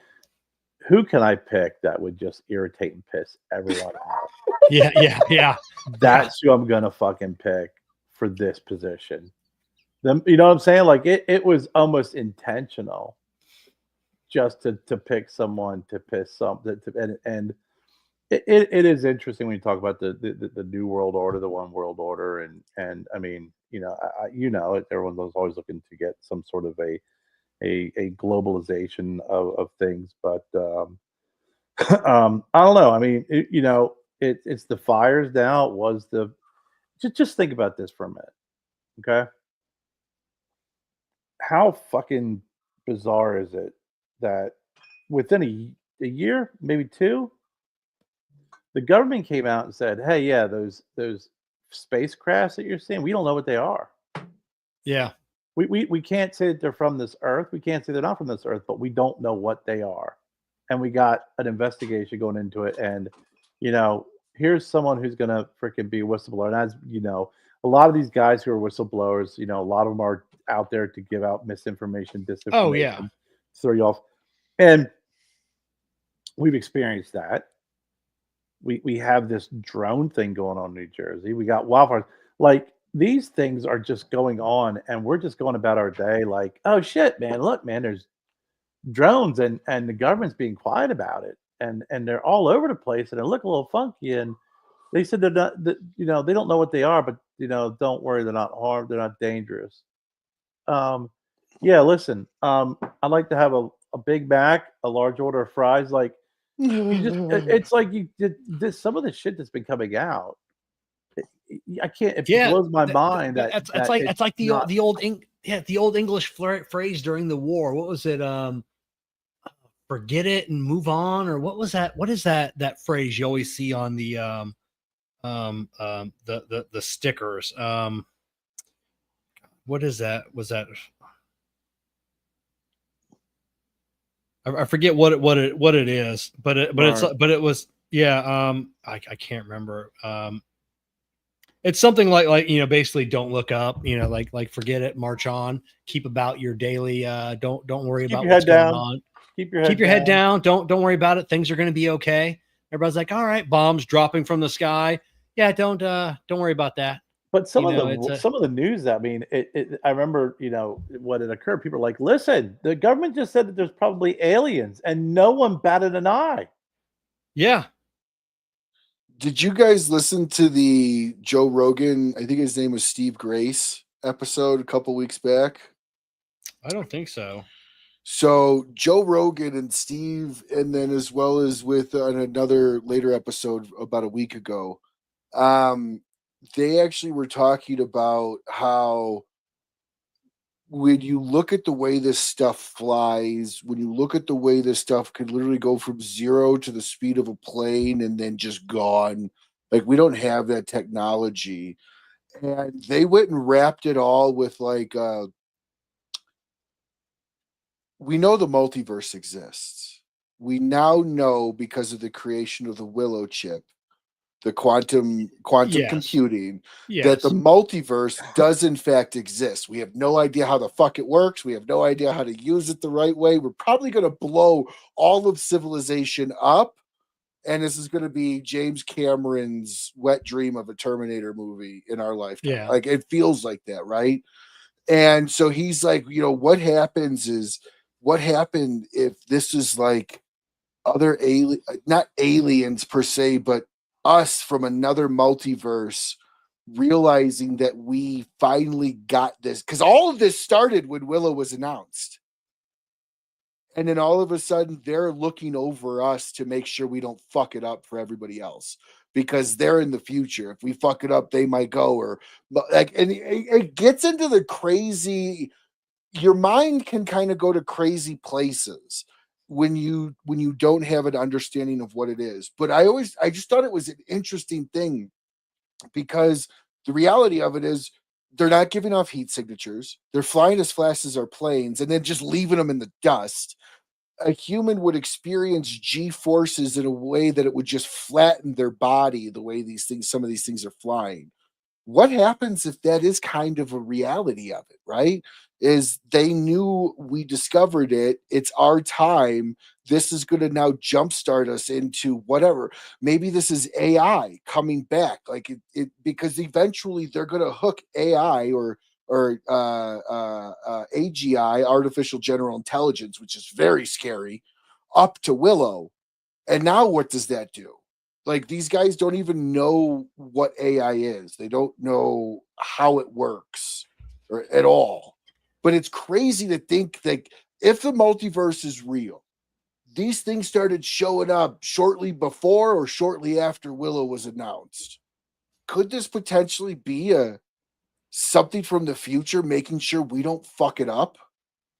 who can I pick that would just irritate and piss everyone off? Yeah. That's who I'm gonna fucking pick for this position. Them, you know what I'm saying? Like, it was almost intentional, just to pick someone to piss something, and it is interesting when you talk about the new world order, the one world order, and everyone's always looking to get some sort of a globalization of things, but I don't know. It's the fires now. It was just think about this for a minute, okay? How fucking bizarre is it that within a year, maybe two, the government came out and said, "Hey, yeah, those spacecrafts that you're seeing, we don't know what they are. Yeah. We can't say that they're from this Earth. We can't say they're not from this Earth, but we don't know what they are." And we got an investigation going into it, and here's someone who's gonna freaking be a whistleblower. And as a lot of these guys who are whistleblowers, a lot of them are out there to give out misinformation, disinformation, Oh yeah. throw you off, and we've experienced that. We have this drone thing going on in New Jersey. We got wildfires. Like, these things are just going on, and we're just going about our day like, oh shit, man, look, man, there's drones, and the government's being quiet about it, and they're all over the place, and they look a little funky, and they said they're not, they don't know what they are, but don't worry, they're not harmed, they're not dangerous. Yeah, listen, I'd like to have a Big Mac, a large order of fries. Like, it's like you did this. Some of the shit that's been coming out, I can't. It blows my mind. It's like the old English phrase during the war. What was it? Forget it and move on, or what was that? What is that phrase you always see on the stickers? What is that? Was that? I forget what it is, but it was I can't remember. It's something like basically don't look up, like forget it, march on, keep about your daily, don't worry about what's going on. Keep your head down. Don't worry about it. Things are going to be okay. Everybody's like, all right, bombs dropping from the sky. Yeah, don't worry about that. But some of the news, I remember, when it occurred, people were like, listen, the government just said that there's probably aliens, and no one batted an eye. Yeah. Did you guys listen to the Joe Rogan, I think his name was Steve Grace, episode a couple weeks back? I don't think so. So Joe Rogan and Steve, and then as well as with another later episode about a week ago, they actually were talking about how when you look at the way this stuff flies, when you look at the way this stuff could literally go from 0 to the speed of a plane and then just gone, like we don't have that technology. And they went and wrapped it all with like, we know the multiverse exists. We now know because of the creation of the Willow chip, the quantum Yes. computing, Yes. that the multiverse does in fact exist. We have no idea how the fuck it works. We have no idea how to use it the right way. We're probably going to blow all of civilization up. And this is going to be James Cameron's wet dream of a Terminator movie in our lifetime. Yeah. Like it feels like that, right? And so he's like, you know, what happened if this is like other alien, not aliens per se, but us from another multiverse realizing that we finally got this, because all of this started when Willow was announced, and then all of a sudden they're looking over us to make sure we don't fuck it up for everybody else, because they're in the future. If we fuck it up, they might go, or like, and it gets into the crazy. Your mind can kind of go to crazy places when you don't have an understanding of what it is. But I just thought it was an interesting thing, because the reality of it is they're not giving off heat signatures. They're flying as fast as our planes and then just leaving them in the dust. A human would experience G forces in a way that it would just flatten their body, the way some of these things are flying. What happens if that is kind of a reality of it, right? Is they knew we discovered it. It's our time. This is going to now jumpstart us into whatever. Maybe this is AI coming back, like it because eventually they're going to hook AI or AGI, artificial general intelligence, which is very scary, up to Willow. And now what does that do? Like, these guys don't even know what AI is. They don't know how it works or at all. But it's crazy to think that if the multiverse is real, these things started showing up shortly before or shortly after Willow was announced. Could this potentially be something from the future, making sure we don't fuck it up?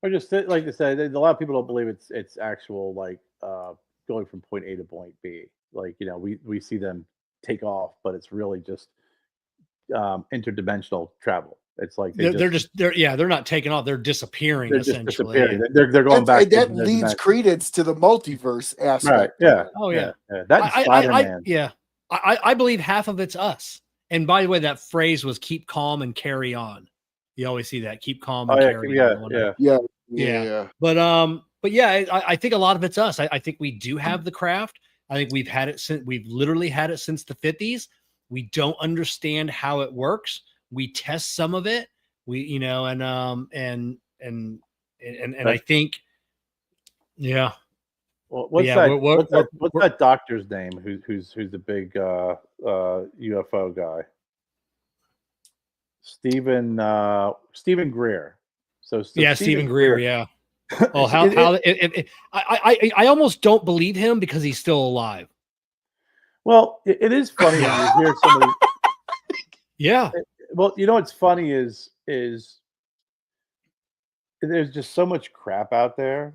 Or just like I said, a lot of people don't believe it's actual like going from point A to point B. Like, you know, we see them take off, but it's really just interdimensional travel. It's like they're not taking off. They're disappearing. They're just Essentially. disappearing. They're going back. And that leads credence to the multiverse aspect. Right. Yeah. Oh yeah. That's Spider-Man. I believe half of it's us. And by the way, that phrase was "keep calm and carry on." You always see that, "keep calm and carry on." Yeah. But yeah, I think a lot of it's us. I think we do have the craft. I think we've literally had it since the 50s. We don't understand how it works. We test some of it. And I think, yeah. Well, what's that doctor's name? Who's the big UFO guy? Stephen Greer. Stephen Greer. Yeah. Oh, I almost don't believe him because he's still alive. Well, it is funny when you hear somebody. Yeah. Well, you know what's funny is there's just so much crap out there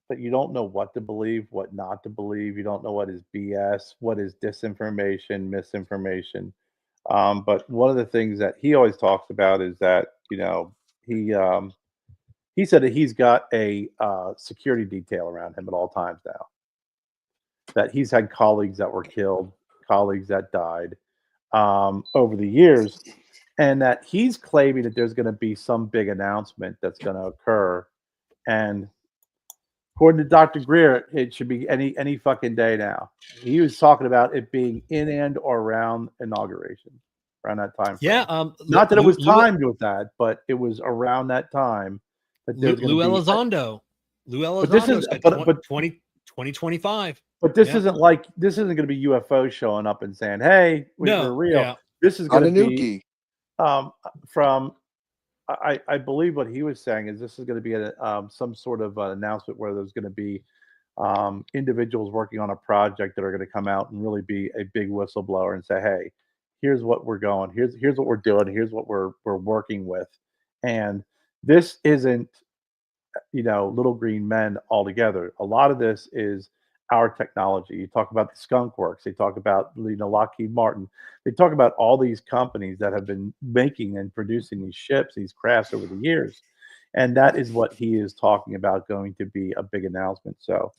that you don't know what to believe, what not to believe. You don't know what is BS, what is disinformation, misinformation. But one of the things that he always talks about is that, you know, he said that he's got a security detail around him at all times now. That he's had colleagues that were killed, colleagues that died over the years, and that he's claiming that there's going to be some big announcement that's going to occur. And according to Dr. Greer, it should be any fucking day now. He was talking about it being in and or around inauguration, around that time frame. Yeah. Not that it was timed with that, but it was around that time. Lou Elizondo. But this is 2025. But this isn't going to be UFO showing up and saying, "Hey, we're real." Yeah. This is going to be from. I believe what he was saying is this is going to be some sort of an announcement where there's going to be individuals working on a project that are going to come out and really be a big whistleblower and say, "Hey, here's what we're going. Here's what we're doing. Here's what we're working with," and this isn't, little green men altogether. A lot of this is our technology. You talk about the Skunk Works. They talk about, Lockheed Martin. They talk about all these companies that have been making and producing these ships, these crafts over the years. And that is what he is talking about going to be a big announcement. So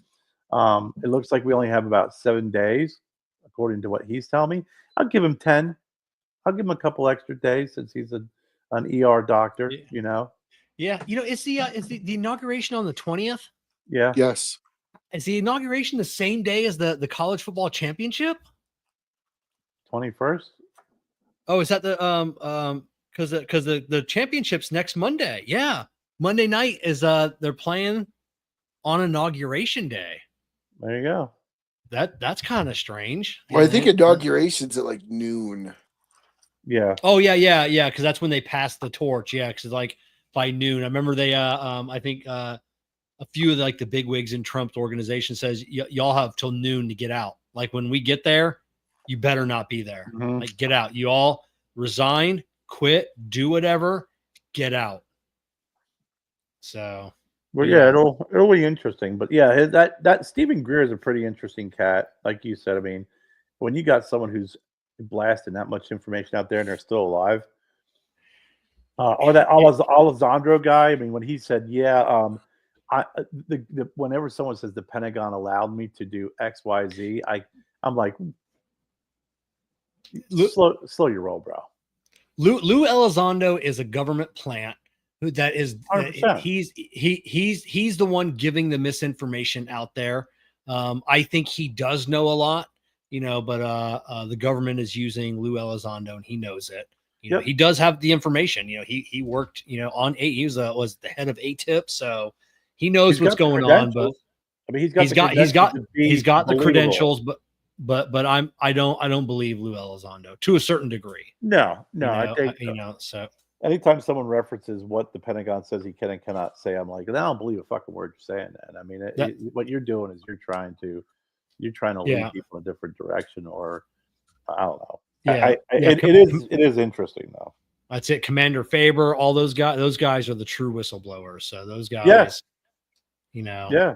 it looks like we only have about 7 days, according to what he's telling me. I'll give him 10. I'll give him a couple extra days since he's an ER doctor, Yeah. Is the inauguration on the 20th? Yeah. Yes. Is the inauguration the same day as the college football championship? 21st? Oh, is that because the championship's next Monday? Yeah, Monday night is they're playing on inauguration day. There you go. That's kind of strange. Well, I think inauguration's at like noon. Yeah. Oh yeah. Because that's when they pass the torch. Yeah, because like by noon. I remember they I think a few of the bigwigs in Trump's organization says y'all have till noon to get out. Like when we get there, you better not be there. Mhm. Like get out. You all resign, quit, do whatever, get out. So Well, yeah, it'll be interesting. But yeah, that Stephen Greer is a pretty interesting cat, like you said. I mean, when you got someone who's blasting that much information out there and they're still alive, or that Alessandro guy. I mean, when he said, whenever someone says the Pentagon allowed me to do X, Y, Z, I'm like, slow your roll, bro. Lou Elizondo is a government plant that is 100%. he's the one giving the misinformation out there. I think he does know a lot, but the government is using Lou Elizondo and he knows it. He does have the information. He worked, on he was the head of ATIP, so he knows what's going on. But I mean, he's got the credentials, but I don't believe Lou Elizondo to a certain degree. No, I think so. Anytime someone references what the Pentagon says he can and cannot say, I'm like, I don't believe a fucking word you're saying. That I mean, what you're doing is you're trying to lead people in a different direction, or I don't know. Yeah, it is interesting though. That's it. Commander Faber, all those guys are the true whistleblowers. So those guys, Yeah.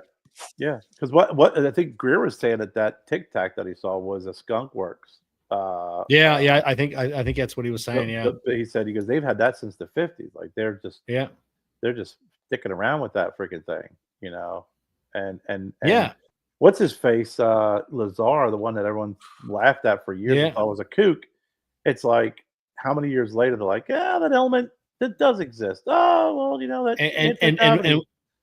Because what I think Greer was saying at that Tic Tac that he saw was a Skunk Works. I think that's what he was saying. He said he goes, they've had that since the 50s. Like they're just sticking around with that freaking thing, and what's his face? Lazar, the one that everyone laughed at for years and thought was a kook. It's like how many years later they're like, that element that does exist. Oh well, that and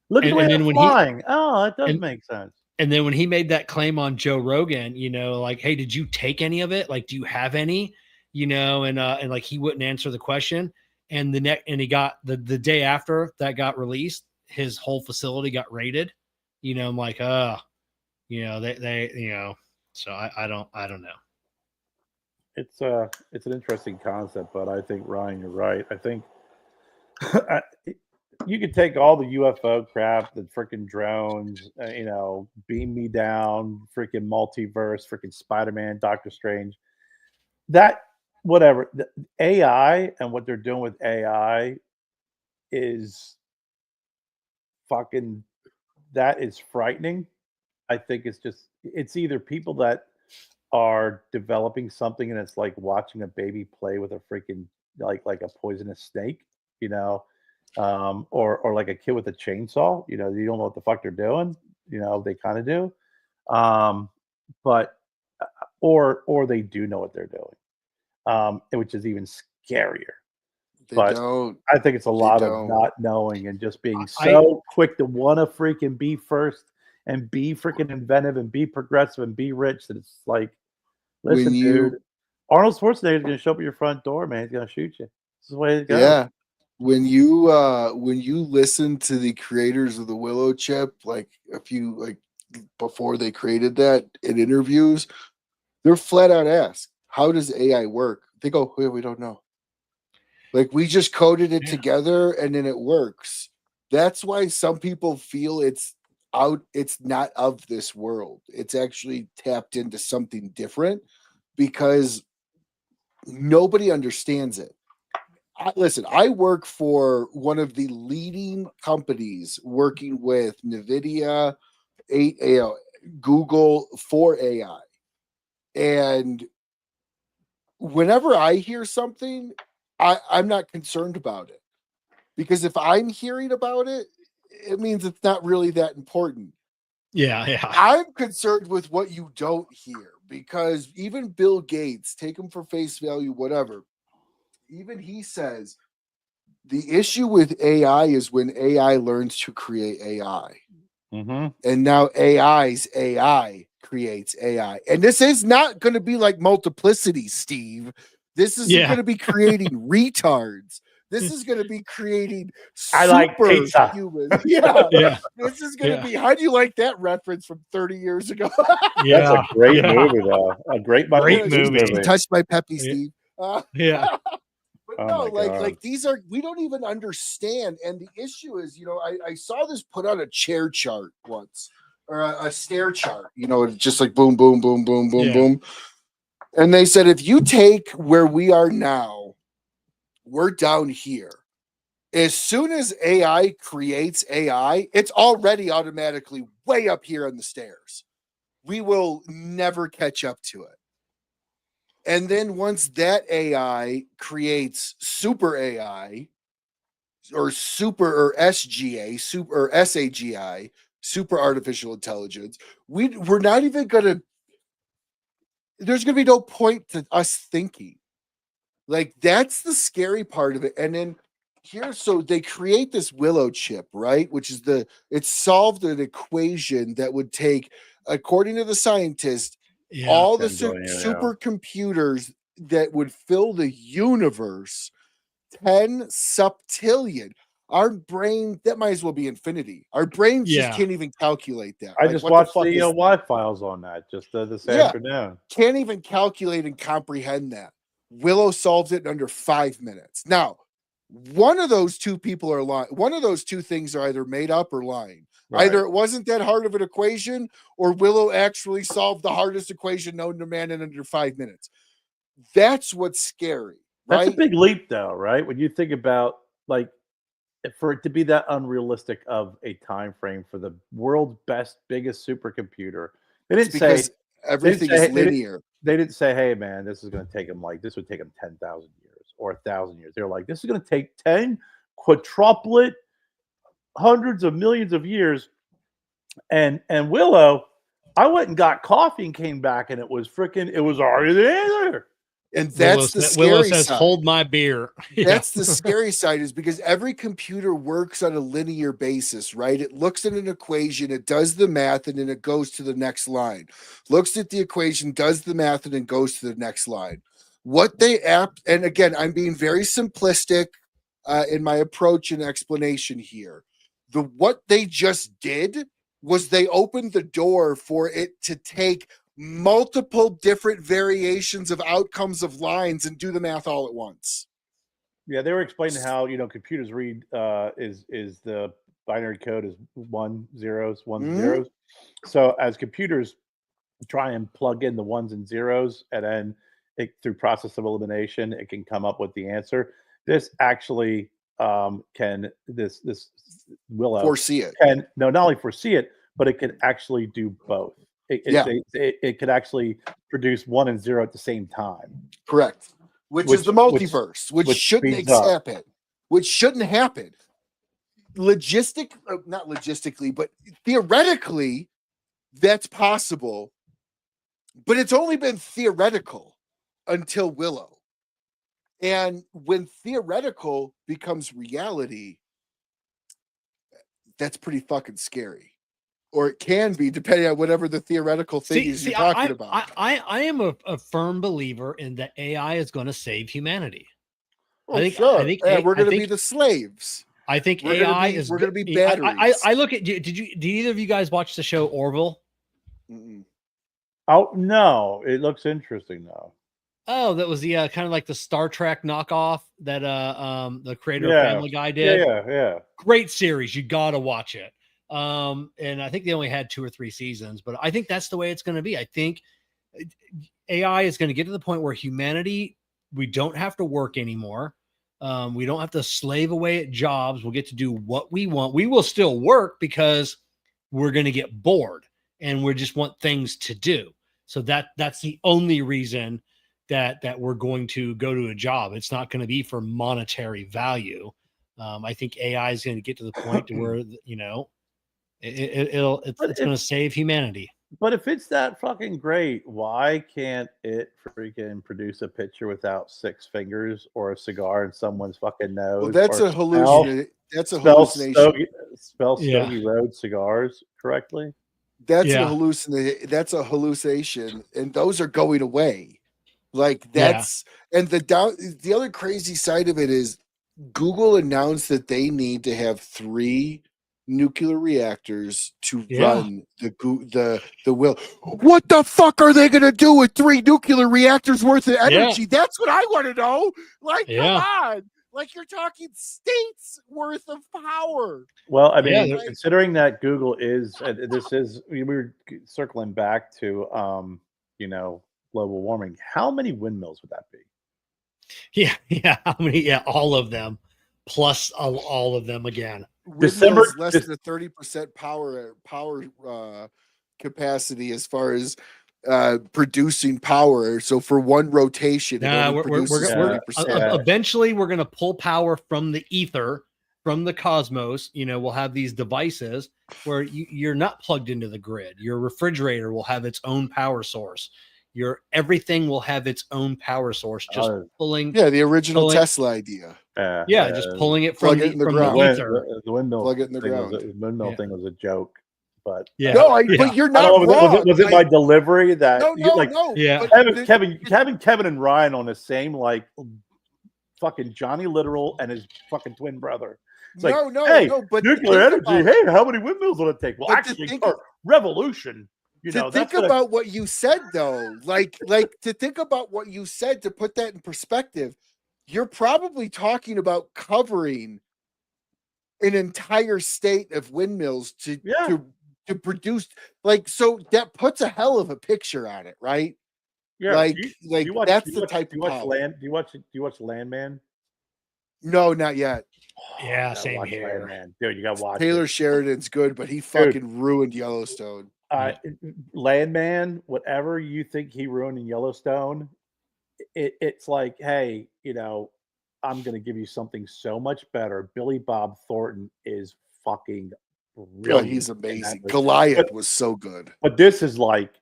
look at the way they're flying. It does make sense. And then when he made that claim on Joe Rogan, like, hey, did you take any of it? Like, do you have any? And like he wouldn't answer the question. And he got the day after that got released, his whole facility got raided. I'm like, they so I don't know. It's an interesting concept, but I think Ryan, you're right. I think you could take all the UFO crap, the freaking drones, beam me down, freaking multiverse, freaking Spider-Man, Doctor Strange, that whatever. The AI and what they're doing with AI is fucking, that is frightening. I think it's either people that are developing something and it's like watching a baby play with a freaking like a poisonous snake, or like a kid with a chainsaw, you don't know what the fuck they're doing, they kind of do, but or they do know what they're doing, which is even scarier. I think it's a lot of not knowing and just being so quick to want to freaking be first and be freaking inventive and be progressive and be rich that it's like, listen, dude, Arnold Schwarzenegger is going to show up at your front door, man. He's going to shoot you. This is the way it goes. Yeah. When you listen to the creators of the Willow chip, like before they created that in interviews, they're flat out asked, how does AI work? They go, we don't know. Like we just coded it together and then it works. That's why some people feel it's not of this world. It's actually tapped into something different because nobody understands it. listen, I work for one of the leading companies working with NVIDIA, Google for AI. And whenever I hear something, I'm not concerned about it. Because if I'm hearing about it, it means it's not really that important. Yeah. I'm concerned with what you don't hear, because even Bill Gates, take him for face value, whatever, even he says the issue with AI is when AI learns to create AI. Mm-hmm. And now AI's AI creates AI. And this is not going to be like multiplicity, Steve. This isn't going to be creating retards. This is going to be creating super humans. Yeah. This is going to be, how do you like that reference from 30 years ago? That's a great movie, though. A great movie. You touched my peppy, Steve. Yeah. But no, like these are, we don't even understand. And the issue is, I saw this put on a chair chart once, or a stair chart, just like boom, boom, boom, boom, boom, boom. And they said, if you take where we are now, we're down here. As soon as AI creates AI, it's already automatically way up here on the stairs. We will never catch up to it. And then once that AI creates super AI or SGA, super or SAGI, super artificial intelligence, we're not even gonna, there's gonna be no point to us thinking. Like, that's the scary part of it. And then here, so they create this Willow chip, right? Which is it solved an equation that would take, according to the scientist, all the supercomputers that would fill the universe, 10 septillion. Our brain, that might as well be infinity. Our brains just can't even calculate that. I just watched the Y files on that just this afternoon. Can't even calculate and comprehend that. Willow solves it in under 5 minutes. Now, one of those two people are lying. One of those two things are either made up or lying. Right. Either it wasn't that hard of an equation, or Willow actually solved the hardest equation known to man in under 5 minutes. That's what's scary, right? That's a big leap, though, right? When you think about, like, for it to be that unrealistic of a time frame for the world's biggest supercomputer. They didn't say everything is linear. They didn't say, hey, man, this is going to take them, like, this would take them 10,000 years or 1,000 years. They're like, this is going to take 10 quadruplet, hundreds of millions of years. And Willow, I went and got coffee and came back, and it was already there. And that's the scary Willow says, side. hold my beer. That's the scary side, is because every computer works on a linear basis, right? It looks at an equation, it does the math, and then it goes to the next line. Looks at the equation, does the math, and then goes to the next line. And again, I'm being very simplistic in my approach and explanation here. What they just did was they opened the door for it to take multiple different variations of outcomes of lines and do the math all at once. Yeah, they were explaining how, computers read is the binary code is 1 zeros, 1 zeros. So as computers try and plug in the ones and zeros, and then through process of elimination, it can come up with the answer. This actually this Willow foresee it. And no, not only foresee it, but it can actually do both. It could actually produce 1 and 0 at the same time. Correct. Which is the multiverse, which shouldn't happen. Which shouldn't happen. Not logistically, but theoretically, that's possible. But it's only been theoretical until Willow. And when theoretical becomes reality, that's pretty fucking scary. Or it can be, depending on whatever the theoretical thing is you're talking about. I am a firm believer in that AI is going to save humanity. Oh, I think we're going to be the slaves. I think we're going to be batteries. I look at. Did either of you guys watch the show Orville? Mm-mm. Oh no, it looks interesting though. Oh, that was the kind of like the Star Trek knockoff that the creator of Family Guy did. Yeah. Great series. You got to watch it. And I think they only had 2 or 3 seasons, but I think that's the way it's going to be. I think AI is going to get to the point where humanity, we don't have to work anymore. We don't have to slave away at jobs. We'll get to do what we want. We will still work because we're going to get bored and we just want things to do. So that's the only reason that we're going to go to a job. It's not going to be for monetary value. I think AI is going to get to the point to where, you know, it's going to save humanity. But if it's that fucking great, why can't it freaking produce a picture without 6 fingers or a cigar in someone's fucking nose? Well, that's a hallucination. That's a hallucination. Spell Stogie Road cigars correctly. That's a hallucination. That's a hallucination, and those are going away. Like that's and the other crazy side of it is Google announced that they need to have 3 nuclear reactors to run the will. What the fuck are they gonna do with 3 nuclear reactors worth of energy? That's what I want to know. Like, come on. Like you're talking states worth of power. Well, I mean, considering that Google is, we were circling back to, you know, global warming. How many windmills would that be? Yeah. How many? Yeah, all of them, plus all of them again. December less than a 30% power capacity as far as producing power. So for one rotation, eventually we're going to pull power from the ether, from the cosmos. You know, we'll have these devices where you're not plugged into the grid. Your refrigerator will have its own power source. Everything will have its own power source. Just pulling. Yeah, the original Tesla idea. Just pulling it from the ether. The windmill plug it in the ground. The windmill thing was a joke. But but you're not wrong. Was it my delivery that no. Kevin and Ryan on the same like fucking Johnny Literal and his fucking twin brother. It's like, but nuclear energy. Hey, how many windmills will it take? Well, actually, revolution. You know, think about what you said though, like to think about what you said, to put that in perspective, you're probably talking about covering an entire state of windmills to produce, like, so that puts a hell of a picture on it, right? Yeah, that's the type of power. Do you watch Landman? No, not yet. Yeah, same here. Landman. Dude, you gotta watch Taylor Sheridan's good, but he fucking ruined Yellowstone. Landman, whatever you think he ruined in Yellowstone, it's like, hey, you know, I'm gonna give you something so much better. Billy Bob Thornton is fucking brilliant. He's amazing. Goliath was so good. But this is like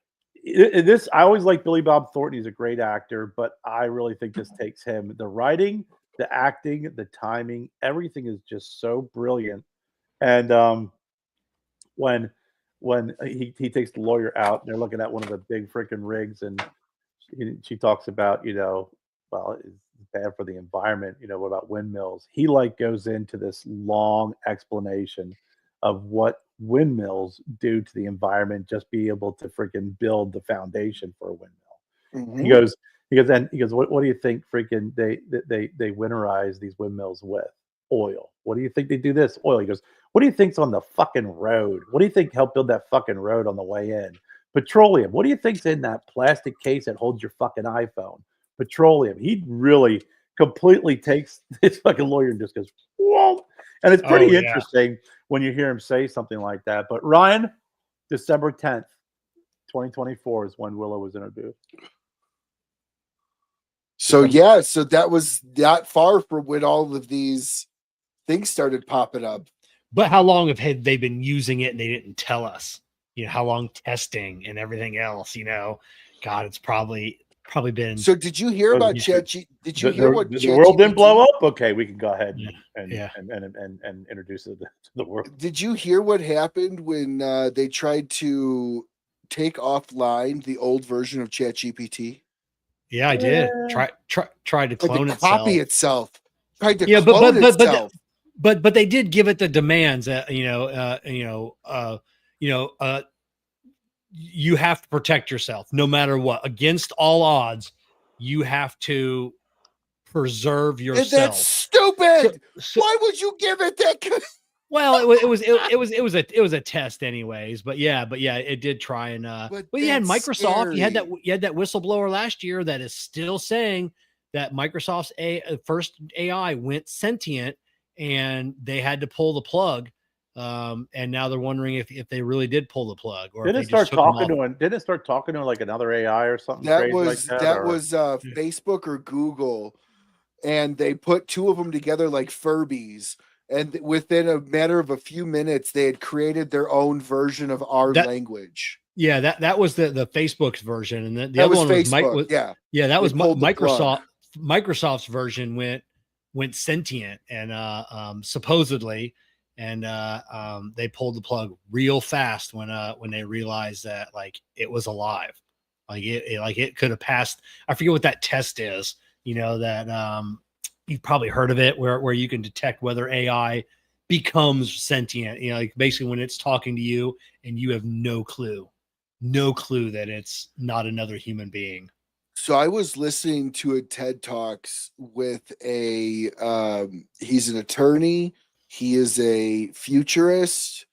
this. I always like Billy Bob Thornton. He's a great actor, but I really think this takes him. The writing, the acting, the timing, everything is just so brilliant. And when he takes the lawyer out, and they're looking at one of the big freaking rigs, and she talks about, you know, well, it's bad for the environment. You know, what about windmills? He like goes into this long explanation of what windmills do to the environment, just be able to freaking build the foundation for a windmill. Mm-hmm. He goes, what do you think freaking they winterize these windmills with? Oil. What do you think they do this? Oil. He goes, what do you think's on the fucking road? What do you think helped build that fucking road on the way in? Petroleum. What do you think's in that plastic case that holds your fucking iPhone? Petroleum. He really completely takes this fucking lawyer and just goes, whoa. And it's pretty interesting when you hear him say something like that. But Ryan, December 10th, 2024 is when Willow was introduced. So that was not far from when all of these things started popping up. But how long have they been using it and they didn't tell us? You know, how long testing and everything else, you know? God, it's probably been. So did you hear about ChatGPT? Did you hear what the world didn't blow up? Okay, we can go ahead and introduce it to the world. Did you hear what happened when they tried to take offline the old version of ChatGPT? Yeah, I did. Tried to clone itself. Copy itself. Tried to clone itself. But they did give it the demands. You have to protect yourself no matter what. Against all odds, you have to preserve yourself. And that's stupid. Why would you give it that? Well, it was a test anyways, but it did try and but you had Microsoft, you had that whistleblower last year that is still saying that Microsoft's first AI went sentient, and they had to pull the plug. And now they're wondering if they really did pull the plug, or Didn't if it they just start took them talking off. to him? Didn't it start talking to him like another AI or something? That crazy was like that, or- Facebook or Google, and they put two of them together like Furbies. And within a matter of a few minutes, they had created their own version of our language. Yeah, that was the Facebook's version, and the That other was one Facebook. was Yeah, that was pulled the Microsoft. plug. Microsoft's version went sentient, and supposedly, and they pulled the plug real fast when they realized that like it was alive, like it could have passed. I forget what that test is. You know that you've probably heard of it, where you can detect whether AI becomes sentient. You know, like basically when it's talking to you and you have no clue that it's not another human being. So I was listening to a TED Talks with a he's an attorney, he is a futurist,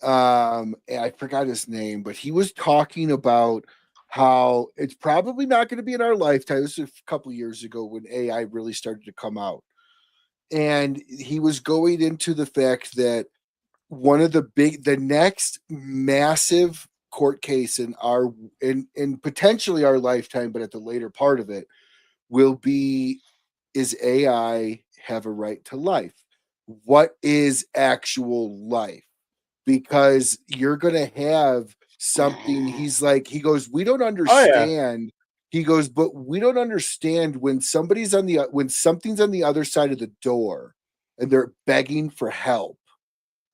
and I forgot his name, but he was talking about how it's probably not going to be in our lifetime. This was a couple years ago when AI really started to come out, and he was going into the fact that one of the next massive court case in potentially our lifetime, but at the later part of it, will be, is AI have a right to life? What is actual life? Because you're gonna have something. He goes, we don't understand. He goes, but we don't understand when something's on the other side of the door and they're begging for help,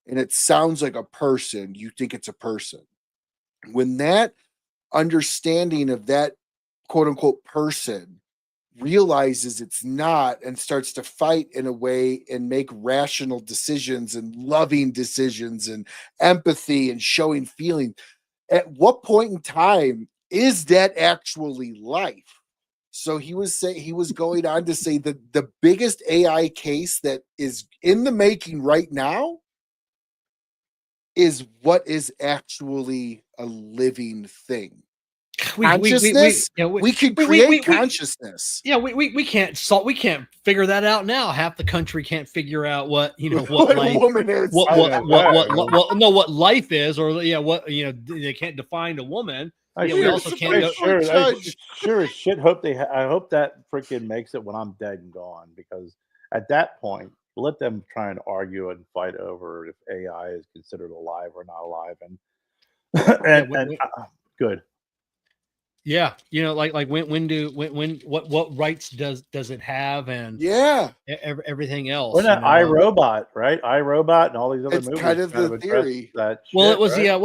and it sounds like a person, you think it's a person. When that understanding of that quote unquote person realizes it's not and starts to fight in a way and make rational decisions and loving decisions and empathy and showing feeling, at what point in time is that actually life? So he was going on to say that the biggest AI case that is in the making right now is what is actually a living thing. Consciousness. We can create consciousness. Yeah, we can't figure that out now. Half the country can't figure out what what life, a woman is. What life is, or what they can't define a woman. We also can't. Sure as shit. I hope that freaking makes it when I'm dead and gone, because at that point, let them try and argue and fight over if AI is considered alive or not alive, and good. Yeah, like what rights does it have, and everything else. Well, that iRobot, right? iRobot and all these other movies. Kind of the theory. That well, shit, it was right?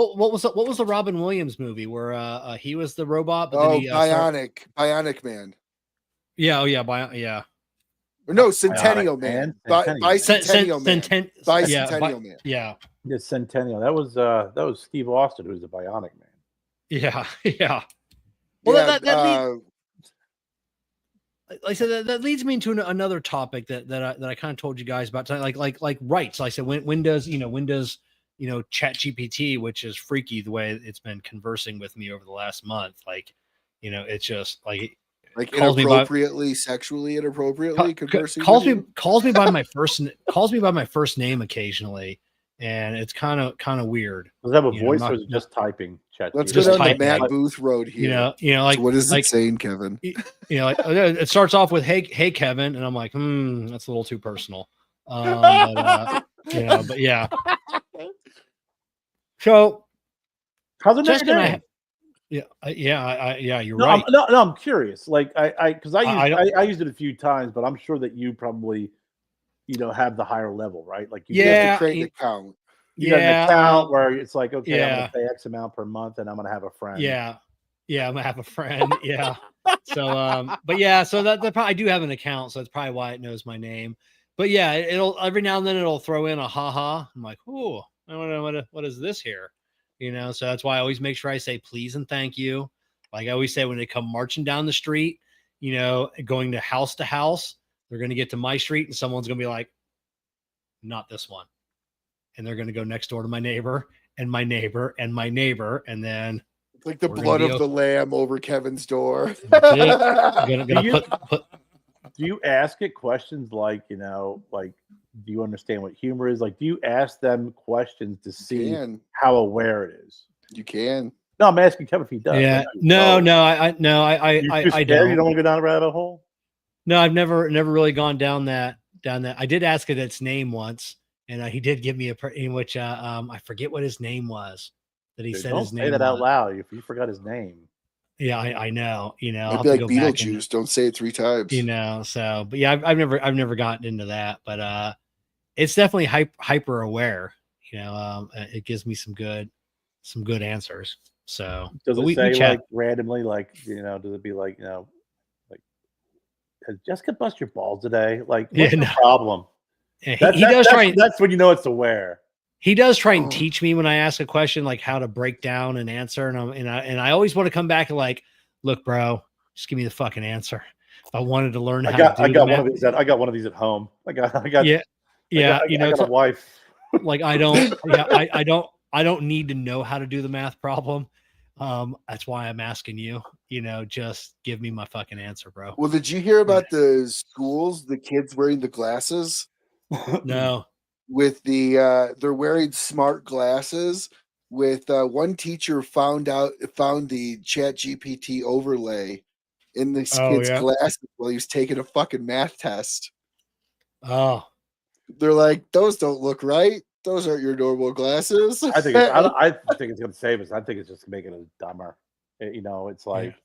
what was the Robin Williams movie where he was the robot, but then he Bionic Man. Yeah. No, Centennial Man. Bicentennial Man. Bicentennial Man. Yeah. The Centennial. That was Steve Austin, who's the Bionic Man. Yeah. Well, that like I said, that leads me into another topic that I kind of told you guys about, like rights. Like I said, when does Chat GPT, which is freaky the way it's been conversing with me over the last month. Like, it's just like inappropriately, sexually inappropriately conversing. Calls me by my first name occasionally, and it's kind of weird. Does it have a voice, or is it just typing? Let's go down the Matt Booth road here. Like, so what is it saying, Kevin? It starts off with hey Kevin, and I'm like, that's a little too personal. But yeah. So how's it Jessica name? You're right. I'm curious. Like I used it a few times, but I'm sure that you probably have the higher level, right? Like you have to create an account. You got an account where it's like, okay, I'm gonna pay X amount per month and I'm gonna have a friend. Yeah, I'm gonna have a friend. Yeah. So but yeah, so that I do have an account, so that's probably why it knows my name. But yeah, it'll every now and then it'll throw in a haha. I'm like, oh, I don't know what is this here? So that's why I always make sure I say please and thank you. Like I always say, when they come marching down the street, going to house, they're going to get to my street and someone's going to be like, not this one. And they're going to go next door to my neighbor and my neighbor and my neighbor. And then it's like the blood of the lamb over Kevin's door. Gonna you ask it questions like, like, do you understand what humor is? Like, do you ask them questions to see how aware it is? You can. No, I'm asking Kevin if he does. Yeah. I No, I don't. You don't want to go down a rabbit hole? No, I've never really gone down that. I did ask it its name once, and he did give me in which I forget what his name was. That he said his name. Don't say that out loud if you forgot his name. Yeah, I know. I'll be like Beetlejuice. Don't say it 3 times. So, but yeah, I've never gotten into that, but it's definitely hyper aware. It gives me some good answers. So does it say like randomly, like does it be like like has Jessica bust your balls today? Like, what's the problem? Yeah, he does try. That's when it's aware. He does try and teach me when I ask a question, like how to break down an answer, and I always want to come back and like, look, bro, just give me the fucking answer. If I wanted to learn how to do I got one of these at home. I got I got a wife. Like I don't need to know how to do the math problem. That's why I'm asking you. Just give me my fucking answer, bro. Well, did you hear about the schools, the kids wearing the glasses? No. With the they're wearing smart glasses. With one teacher found the Chat GPT overlay in this kid's glasses while he was taking a fucking math test. Oh, they're like, those don't look right. Those aren't your normal glasses. I think it's going to save us. I think it's just making us dumber. It's like.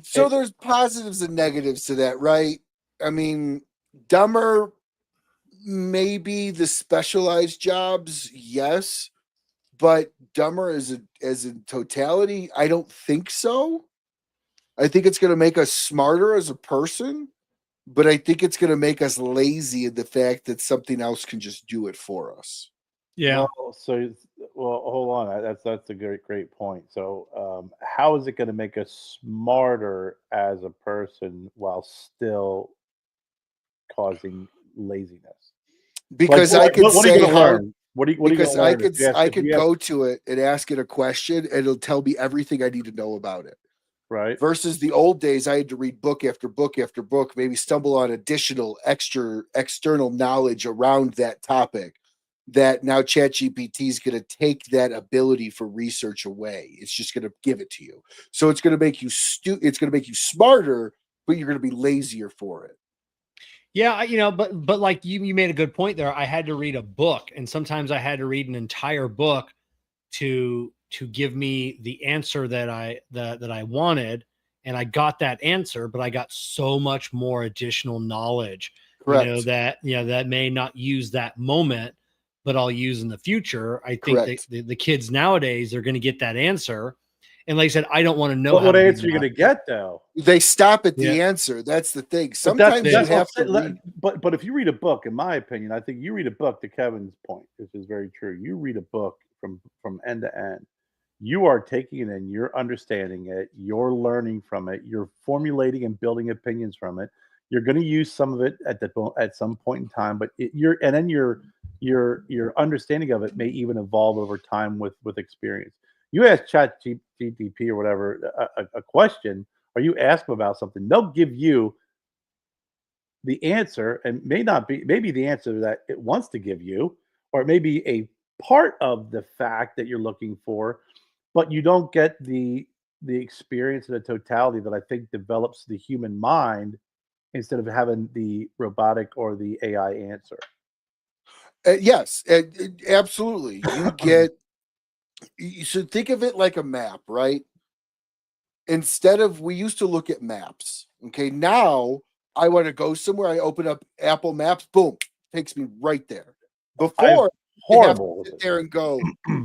So there's positives and negatives to that, right? I mean, dumber. Maybe the specialized jobs, yes, but dumber as a totality, I don't think so. I think it's going to make us smarter as a person, but I think it's going to make us lazy in the fact that something else can just do it for us. Yeah. Well, hold on. That's a great point. So, how is it going to make us smarter as a person while still causing laziness? Because I could say learn. What are you going to learn? I could go to it and ask it a question, and it'll tell me everything I need to know about it. Right. Versus the old days, I had to read book after book after book, maybe stumble on additional external knowledge around that topic. That now ChatGPT is going to take that ability for research away. It's just going to give it to you. So it's going to make you it's going to make you smarter, but you're going to be lazier for it. Yeah, but like you made a good point there. I had to read a book, and sometimes I had to read an entire book to give me the answer that I wanted, and I got that answer, but I got so much more additional knowledge. Correct. That may not use that moment, but I'll use in the future. I think the kids nowadays are going to get that answer. And like I said, I don't want to know what answer you're going to get, though. They stop at the answer. That's the thing. Sometimes you have to read. But if you read a book, in my opinion, I think you read a book, to Kevin's point, which is very true. You read a book from end to end. You are taking it in, you're understanding it, you're learning from it, you're formulating and building opinions from it. You're going to use some of it at some point in time, but your understanding of it may even evolve over time with experience. You ask ChatGPT or whatever a question, or you ask them about something, they'll give you the answer, and maybe the answer that it wants to give you, or it may be a part of the fact that you're looking for, but you don't get the experience and the totality that I think develops the human mind instead of having the robotic or the AI answer. Yes, absolutely. You should think of it like a map, right? We used to look at maps. Okay, now I want to go somewhere. I open up Apple Maps, boom, takes me right there. Before, horrible. You have to sit there and go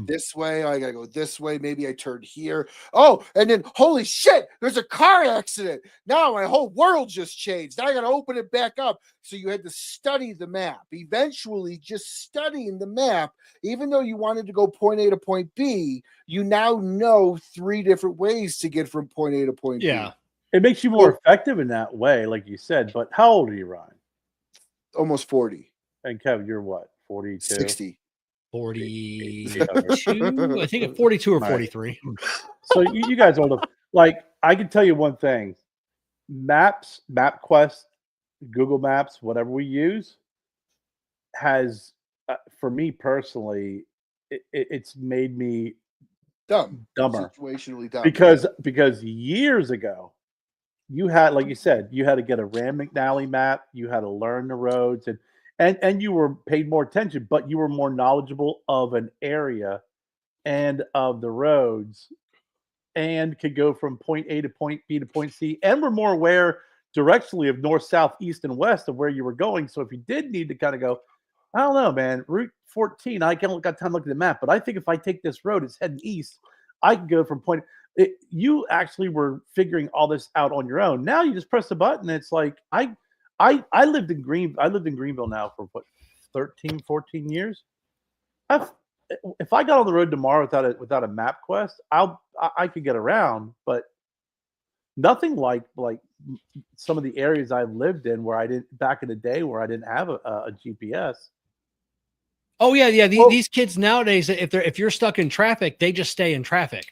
this way. I gotta go this way. Maybe I turn here. Oh, and then holy shit, there's a car accident. Now my whole world just changed. Now I gotta open it back up. So you had to study the map. Eventually, just studying the map, even though you wanted to go point A to point B, you now know 3 different ways to get from point A to point B. Yeah. It makes you more effective in that way, like you said. But how old are you, Ryan? Almost 40. And Kevin, you're what? 42? 60. 42. I think at 42 or 43. So you guys are like, I can tell you one thing. Maps, MapQuest, Google Maps, whatever we use, has for me personally, it's made me Dumb. dumber Situationally dumb. because years ago, you had, like you said, you had to get a Rand McNally map, you had to learn the roads, and you were paid more attention, but you were more knowledgeable of an area and of the roads, and could go from point A to point B to point C, and were more aware directionally of north, south, east, and west of where you were going. So if you did need to kind of go, I don't know, man, Route 14, I can't got time to look at the map, but I think if I take this road, it's heading east, I can go from point. You actually were figuring all this out on your own. Now you just press the button. It's like I lived in Greenville now for what, 13, 14 years. If I got on the road tomorrow without a MapQuest, I could get around, but nothing like some of the areas I've lived in where I didn't back in the day where I didn't have a GPS. Oh yeah. These kids nowadays, if you're stuck in traffic, they just stay in traffic.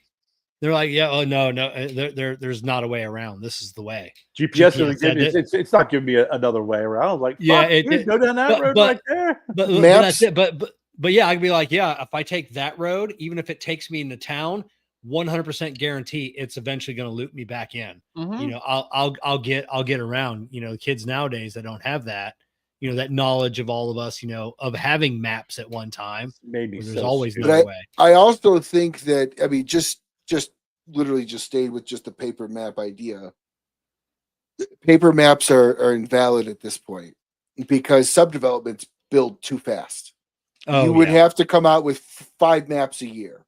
They're like, yeah, oh no, there's not a way around. This is the way. GPS it's not giving me another way around. I was like, yeah, dude, go down that road right there. But that's it. But yeah, I'd be like, yeah, if I take that road, even if it takes me into town, 100% guarantee it's eventually going to loop me back in. Mm-hmm. You know, I'll get around. You know, kids nowadays that don't have that, you know, that knowledge of all of us, you know, of having maps at one time. Maybe there's always no way. I also think that, I mean, just literally just stayed with just the paper map idea. Paper maps are invalid at this point because subdevelopments build too fast. You would have to come out with 5 maps a year,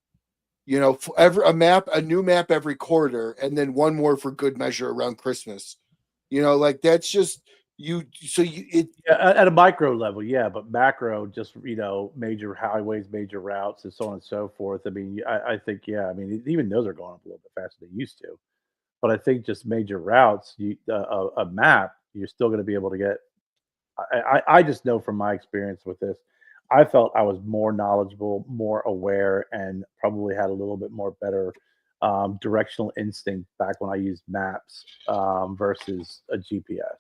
you know, a new map every quarter, and then one more for good measure around Christmas. You know, like that's just at a micro level, yeah, but macro, just, you know, major highways, major routes, and so on and so forth. I mean, I think, yeah, I mean, even those are going up a little bit faster than they used to. But I think just major routes, a map, you're still going to be able to get. I just know from my experience with this, I felt I was more knowledgeable, more aware, and probably had a little bit more better directional instinct back when I used maps versus a GPS.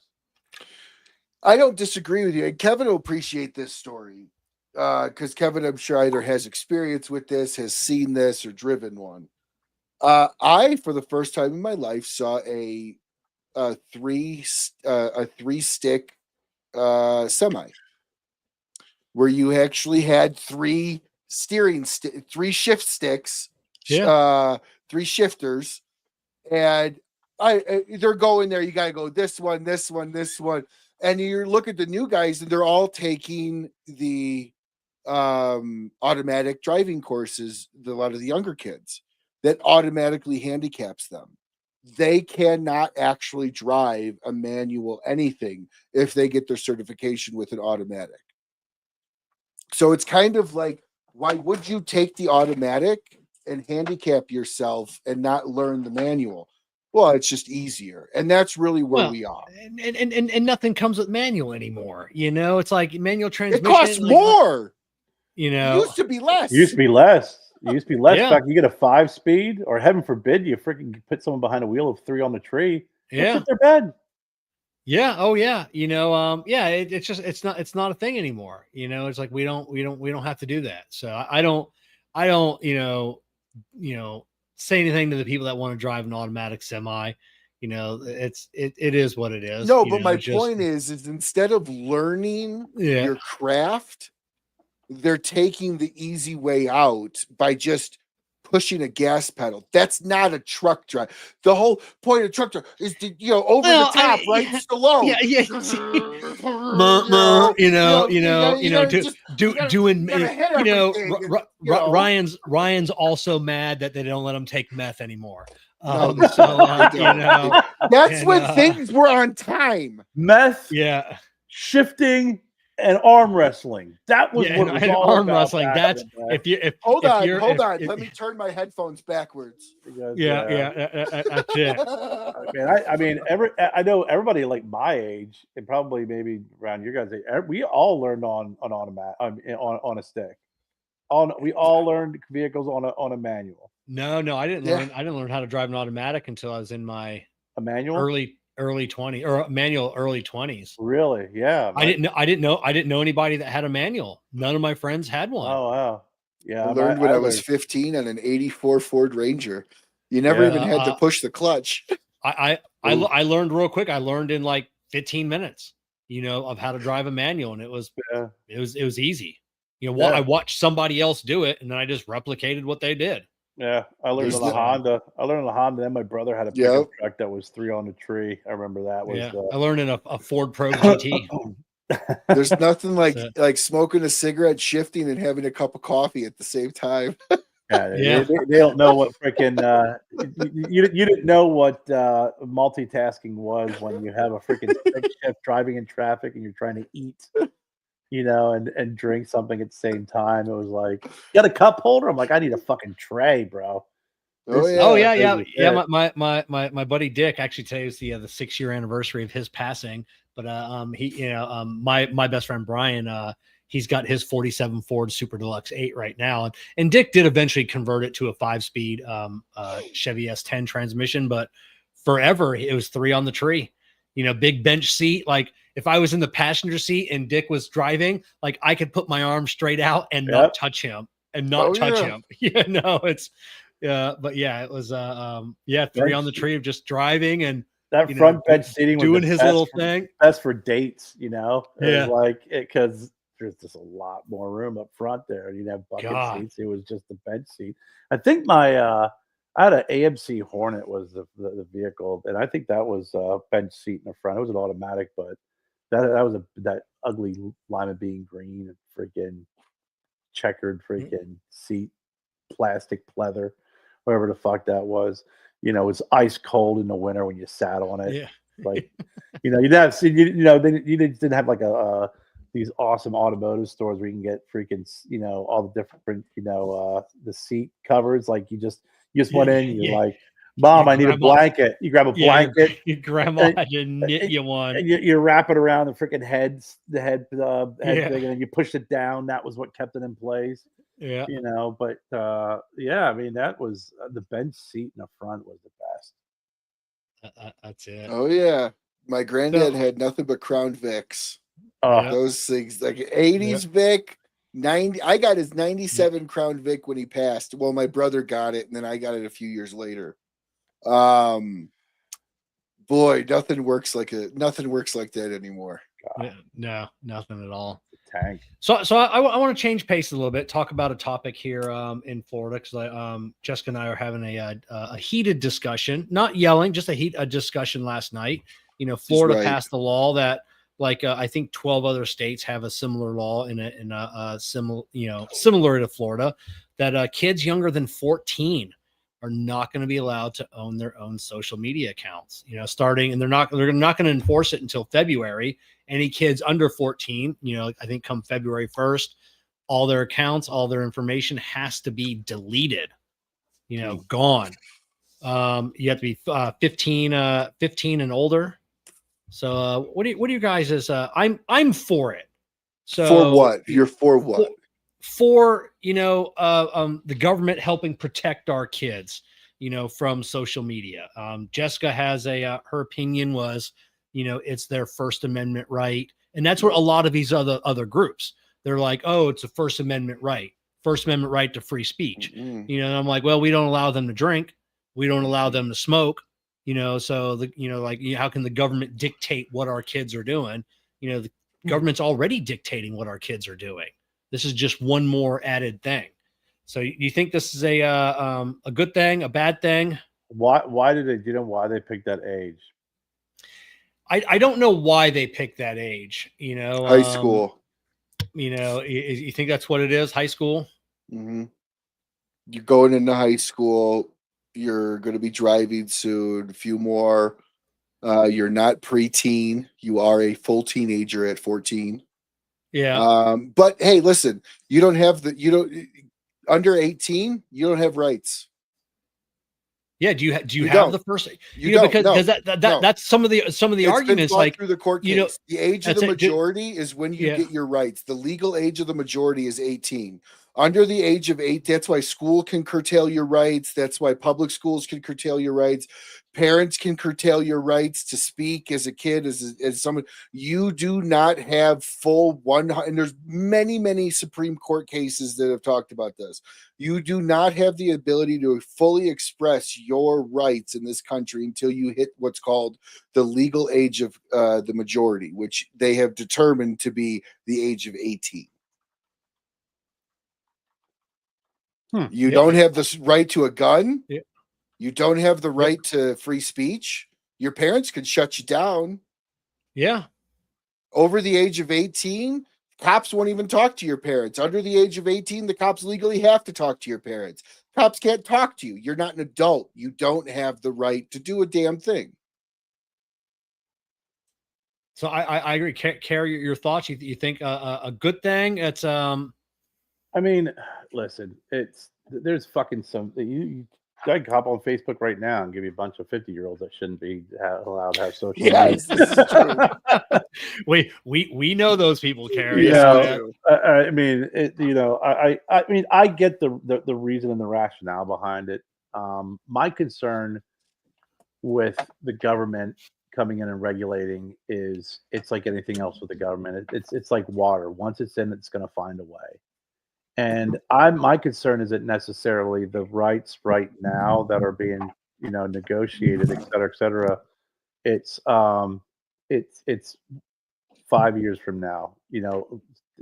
I don't disagree with you. And Kevin will appreciate this story because Kevin, I'm sure, either has experience with this, has seen this, or driven one. I, for the first time in my life, saw a 3-stick semi where you actually had 3 shift sticks, 3 shifters, and they're going there. You got to go this one, this one, this one. And you look at the new guys, and they're all taking the automatic driving courses. A lot of the younger kids that automatically handicaps them. They cannot actually drive a manual anything if they get their certification with an automatic. So it's kind of like, why would you take the automatic and handicap yourself and not learn the manual? Well, it's just easier. And that's really where we are. And nothing comes with manual anymore. You know, it's like manual transmission. It costs more. You know, it used to be less. It used to be less. Yeah. Back, you get a 5-speed, or heaven forbid, you freaking put someone behind a wheel of 3 on the tree. Yeah. Put their bed. Yeah. Oh yeah. You know, it's not a thing anymore. You know, it's like, we don't have to do that. So I don't, you know, say anything to the people that want to drive an automatic semi. You know, it is what it is. No, but my point is instead of learning your craft, they're taking the easy way out by just pushing a gas pedal. That's not a truck drive. The whole point of truck drive is to, over the top, right? Stallone. Ryan's also mad that they don't let him take meth anymore. That's when things were on time. Meth, shifting, and arm wrestling. That was what it was all arm about. Wrestling. That's hold on. Let me turn my headphones backwards. That's it. I mean, I know everybody like my age, and probably maybe around your guys' age, we all learned on a stick. We all learned vehicles on a manual. No, I didn't learn. I didn't learn how to drive an automatic until I was in my manual. early early 20 or manual early 20s. Really? Yeah. I didn't know anybody that had a manual. None of my friends had one. Oh wow. Yeah. I learned when I was learned- 15 on an 84 Ford Ranger. You never even had to push the clutch. I learned real quick. I learned in like 15 minutes, of how to drive a manual, and it was easy. I watched somebody else do it, and then I just replicated what they did. Yeah, I learned on the Honda. Then my brother had a pickup truck that was 3 on the tree. I remember that was. I learned in a Ford Pro GT. There's nothing like smoking a cigarette, shifting, and having a cup of coffee at the same time. They don't know what freaking you didn't know what multitasking was when you have a freaking shift driving in traffic and you're trying to eat, and drink something at the same time. It was like, you got a cup holder? I'm like, I need a fucking tray, bro. Yeah. My buddy Dick, actually today was the 6-year anniversary of his passing. But he, my best friend Brian, he's got his 47 Ford Super Deluxe 8 right now, and Dick did eventually convert it to a 5-speed Chevy S10 transmission, but forever it was 3 on the tree. Big bench seat. Like if I was in the passenger seat and Dick was driving, like I could put my arm straight out and not touch him and not touch him. But yeah, it was 3 on the tree of just driving and that front bench seating, doing his little thing. Best for dates, It was like because there's just a lot more room up front there, and you'd have bucket seats. It was just the bench seat. I think I had an AMC Hornet was the vehicle, and I think that was a bench seat in the front. It was an automatic, but that was that ugly lima bean green and freaking checkered freaking seat, plastic pleather, whatever the fuck that was. It was ice cold in the winter when you sat on it. Yeah. Like, you'd have seen, you didn't have like these awesome automotive stores where you can get freaking, all the different, the seat covers. Like you just went in, and you're like, Mom, I need a blanket. You grab a blanket. Your grandma had to knit you one. And you wrap it around the freaking head thing, and then you push it down. That was what kept it in place. Yeah. But I mean, that was the bench seat in the front was the best. That's it. Oh yeah. My granddad had nothing but Crown Vics. Those things like 80s Vic, 90. I got his 97 Crown Vic when he passed. Well, my brother got it, and then I got it a few years later. Boy, nothing works like that anymore. No, nothing at all. Tank. So I want to change pace a little bit, talk about a topic here in Florida, because Jessica and I are having a heated discussion, not yelling, just a discussion last night. Florida passed the law that I think 12 other states have a similar law in a similar to Florida, that kids younger than 14 are not going to be allowed to own their own social media accounts, starting, and they're not going to enforce it until February. Any kids under 14, I think come February 1st, all their accounts, all their information has to be deleted, gone. You have to be 15 and older. So what do you guys is, I'm for it. So for what? You're for what? For the government helping protect our kids, from social media. Jessica has her opinion was, it's their First Amendment right. And that's what a lot of these other groups, they're like, oh, it's a First Amendment right to free speech. Mm-hmm. And I'm like, well, we don't allow them to drink. We don't allow them to smoke, so how can the government dictate what our kids are doing? The government's already dictating what our kids are doing. This is just one more added thing. So you think this is a good thing, a bad thing? Why did why they picked that age? I don't know why they picked that age. High school. You think that's what it is? High school. Mm-hmm. You're going into high school. You're going to be driving soon. A few more. You're not preteen. You are a full teenager at 14. Yeah. But hey, listen, under 18, you don't have rights. Yeah. Do you have the first? Because that's some of the arguments, like through the court case. The age of the majority is when you get your rights. The legal age of the majority is 18. Under the age of 8, that's why school can curtail your rights. That's why public schools can curtail your rights. Parents can curtail your rights to speak as a kid, as someone. You do not have full 100. And there's many Supreme Court cases that have talked about this. You do not have the ability to fully express your rights in this country until you hit what's called the legal age of the majority, which they have determined to be the age of 18. You don't have the right to a gun. Yeah. You don't have the right to free speech. Your parents could shut you down. Yeah. Over the age of 18, cops won't even talk to your parents. Under the age of 18, the cops legally have to talk to your parents. Cops can't talk to you. You're not an adult. You don't have the right to do a damn thing. So I agree. Carry your thoughts. You think a good thing? It's I mean, listen, there's fucking I can hop on Facebook right now and give you a bunch of 50-year-olds that shouldn't be allowed to have social media. This is true. we know those people, Carrie. I mean, I mean, I get the reason and the rationale behind it. My concern with the government coming in and regulating is it's like anything else with the government. It's like water. Once it's in, it's going to find a way. And my concern isn't necessarily the rights right now that are being, negotiated, et cetera, et cetera. It's 5 years from now,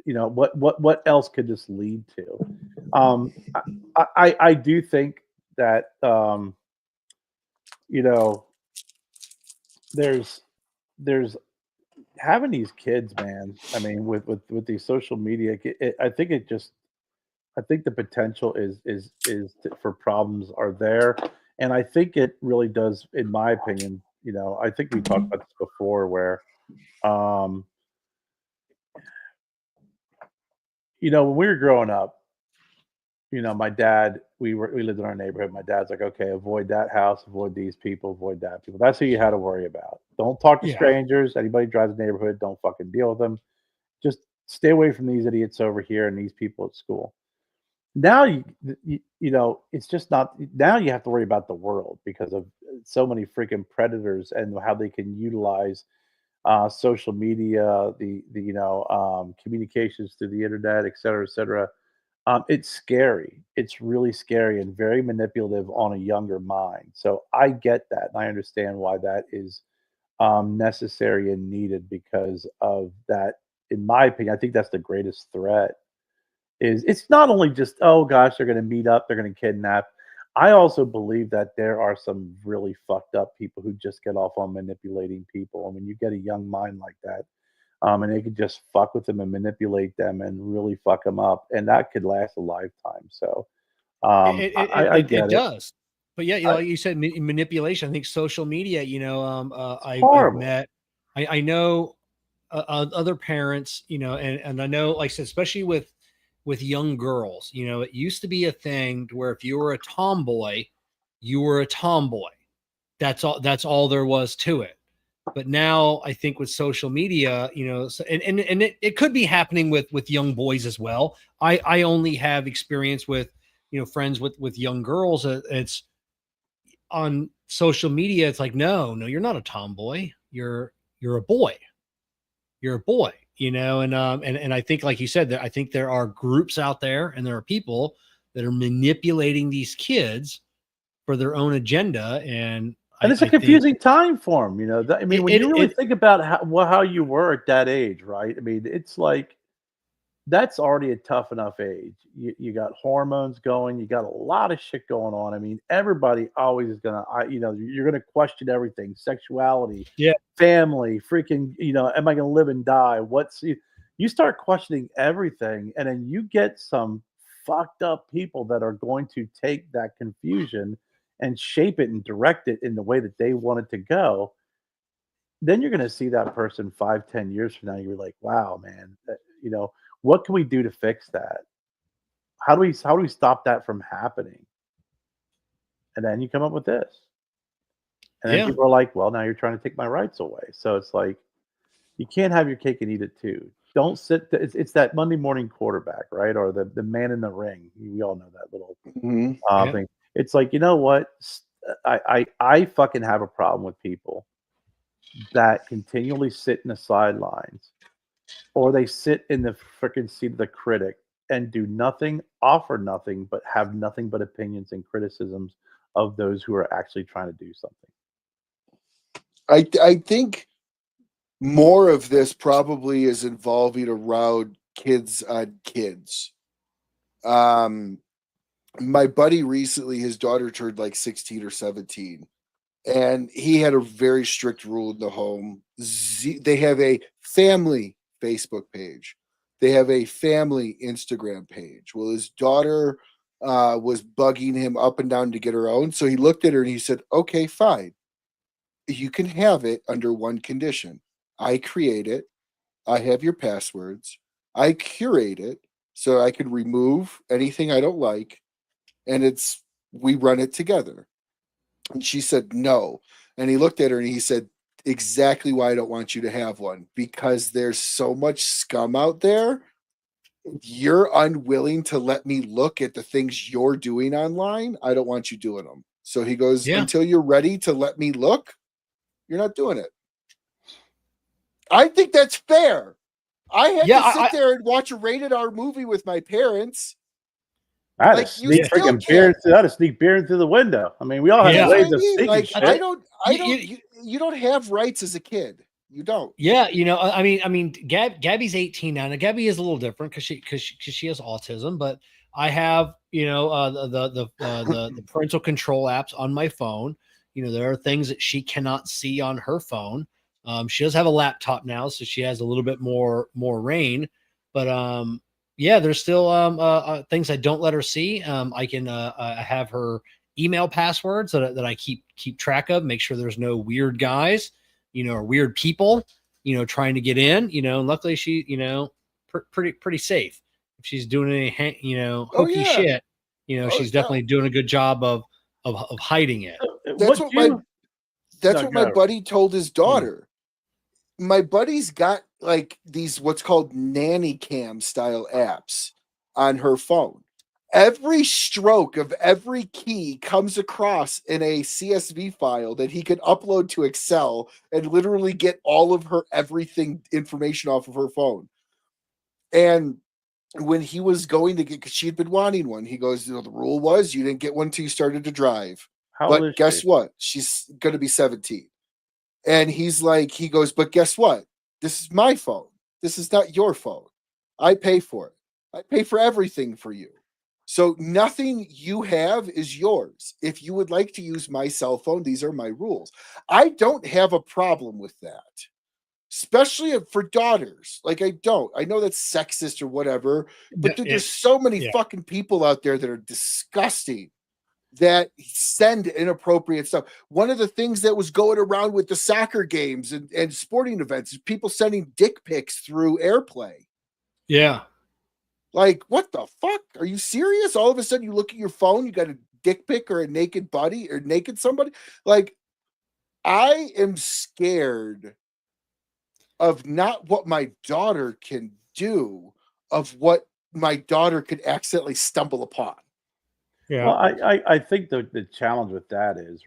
what else could this lead to? I do think that, there's having these kids, man. I mean, with these social media, I think the potential for problems are there, and I think it really does, in my opinion. I think we talked about this before, where, when we were growing up, my dad, we lived in our neighborhood. My dad's like, okay, avoid that house, avoid these people, avoid that people. That's who you had to worry about. Don't talk to strangers. Anybody drives the neighborhood, don't fucking deal with them. Just stay away from these idiots over here and these people at school. Now it's just not. Now you have to worry about the world because of so many freaking predators and how they can utilize social media, the communications through the internet, et cetera, et cetera. It's scary. It's really scary and very manipulative on a younger mind. So I get that, and I understand why that is necessary and needed because of that. In my opinion, I think that's the greatest threat. It's not only just, oh gosh, they're going to meet up, they're going to kidnap. I also believe that there are some really fucked up people who just get off on manipulating people. And when you get a young mind like that, and they could just fuck with them and manipulate them and really fuck them up, and that could last a lifetime. So I get it does. But yeah, like you said, manipulation. I think social media. I've met, I know other parents, and I know, like I said, especially with young girls, it used to be a thing to where if you were a tomboy, you were a tomboy. That's all there was to it. But now I think with social media, and it could be happening with young boys as well. I only have experience with, friends with young girls. It's on social media. It's like, no, you're not a tomboy. You're a boy. You're a boy. And I think, like you said, that I think there are groups out there and there are people that are manipulating these kids for their own agenda. And it's a confusing time for them, I mean, when you really think about how you were at that age, right? I mean, it's like that's already a tough enough age. You got hormones going, you got a lot of shit going on. I mean, everybody always is gonna, you're gonna question everything: sexuality, family, freaking, am I gonna live and die? You start questioning everything, and then you get some fucked up people that are going to take that confusion and shape it and direct it in the way that they want it to go. Then you're going to see that person 5-10 years from now. You're like, wow, man, what can we do to fix that? How do we stop that from happening? And then you come up with this. And people are like, well, now you're trying to take my rights away. So it's like, you can't have your cake and eat it too. don't sit. It's that Monday morning quarterback, right? Or the man in the ring. We all know that little Yeah. thing. It's like, you know what? I fucking have a problem with people that continually sit in the sidelines, or they sit in the freaking seat of the critic and do nothing, offer nothing, but have nothing but opinions and criticisms of those who are actually trying to do something. I think more of this probably is involving around kids on kids. My buddy recently, his daughter turned like 16 or 17, and he had a very strict rule in the home. They have a family Facebook page. They have a family Instagram page. Well, his daughter was bugging him up and down to get her own. So he looked at her and he said, okay, fine. You can have it under one condition. I create it. I have your passwords. I curate it so I can remove anything I don't like. And we run it together. And she said, no. And he looked at her and he said, exactly why I don't want you to have one, because there's so much scum out there. You're unwilling to let me look at the things you're doing online. I don't want you doing them. So he goes, until you're ready to let me look, you're not doing it. I think that's fair. I had to sit there and watch a rated R movie with my parents. I had to sneak freaking beer. I had to sneak beer into the window. I mean, we all had ways of sneaking shit. You don't have rights as a kid. You don't. Yeah, I mean, Gabby's 18 now. Now Gabby is a little different because she has autism, but I have the parental control apps on my phone. There are things that she cannot see on her phone. She does have a laptop now, so she has a little bit more reign. But there's still things I don't let her see. I can I have her email passwords that I keep track of. Make sure there's no weird guys, or weird people, trying to get in. And luckily she, pretty safe. If she's doing any, hokey shit, she's definitely doing a good job of hiding it. That's what my buddy told his daughter. My buddy's got like these what's called nanny cam style apps on her phone. Every stroke of every key comes across in a CSV file that he can upload to Excel and literally get all of her everything information off of her phone. And when he was going to get, because she had been wanting one, he goes, the rule was you didn't get one until you started to drive. But guess what? She's going to be 17. And he's like, he goes, but guess what? This is my phone. This is not your phone. I pay for it. I pay for everything for you. So nothing you have is yours. If you would like to use my cell phone, these are my rules. I don't have a problem with that, especially for daughters. Like, I know that's sexist or whatever, but there's so many fucking people out there that are disgusting that send inappropriate stuff. One of the things that was going around with the soccer games and sporting events is people sending dick pics through AirPlay. Yeah. Like, what the fuck? Are you serious? All of a sudden you look at your phone, you got a dick pic or a naked buddy or naked somebody. Like, I am scared of not what my daughter can do, of what my daughter could accidentally stumble upon. Yeah. Well, I think the challenge with that is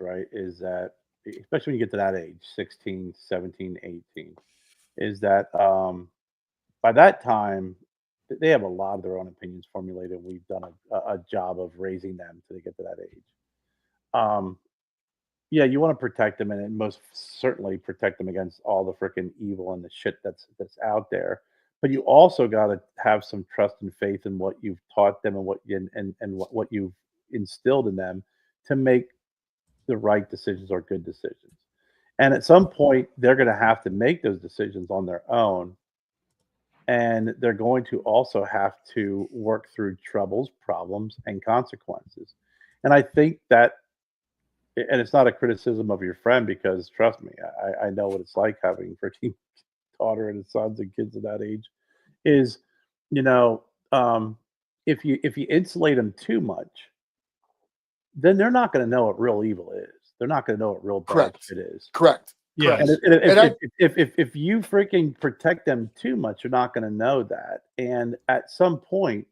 that, especially when you get to that age, 16, 17, 18, is that by that time, they have a lot of their own opinions formulated. We've done a job of raising them to get to that age. You want to protect them, and most certainly protect them against all the freaking evil and the shit that's out there. But you also got to have some trust and faith in what you've taught them and what you've instilled in them to make the right decisions or good decisions. And at some point, they're going to have to make those decisions on their own. And they're going to also have to work through troubles, problems, and consequences. And I think that, and it's not a criticism of your friend, because trust me, I know what it's like having a freaking daughter and sons and kids at that age, is, if you insulate them too much, then they're not going to know what real evil is. They're not going to know what real bad shit is. Correct. Yes. And if you freaking protect them too much, you're not going to know that. And at some point,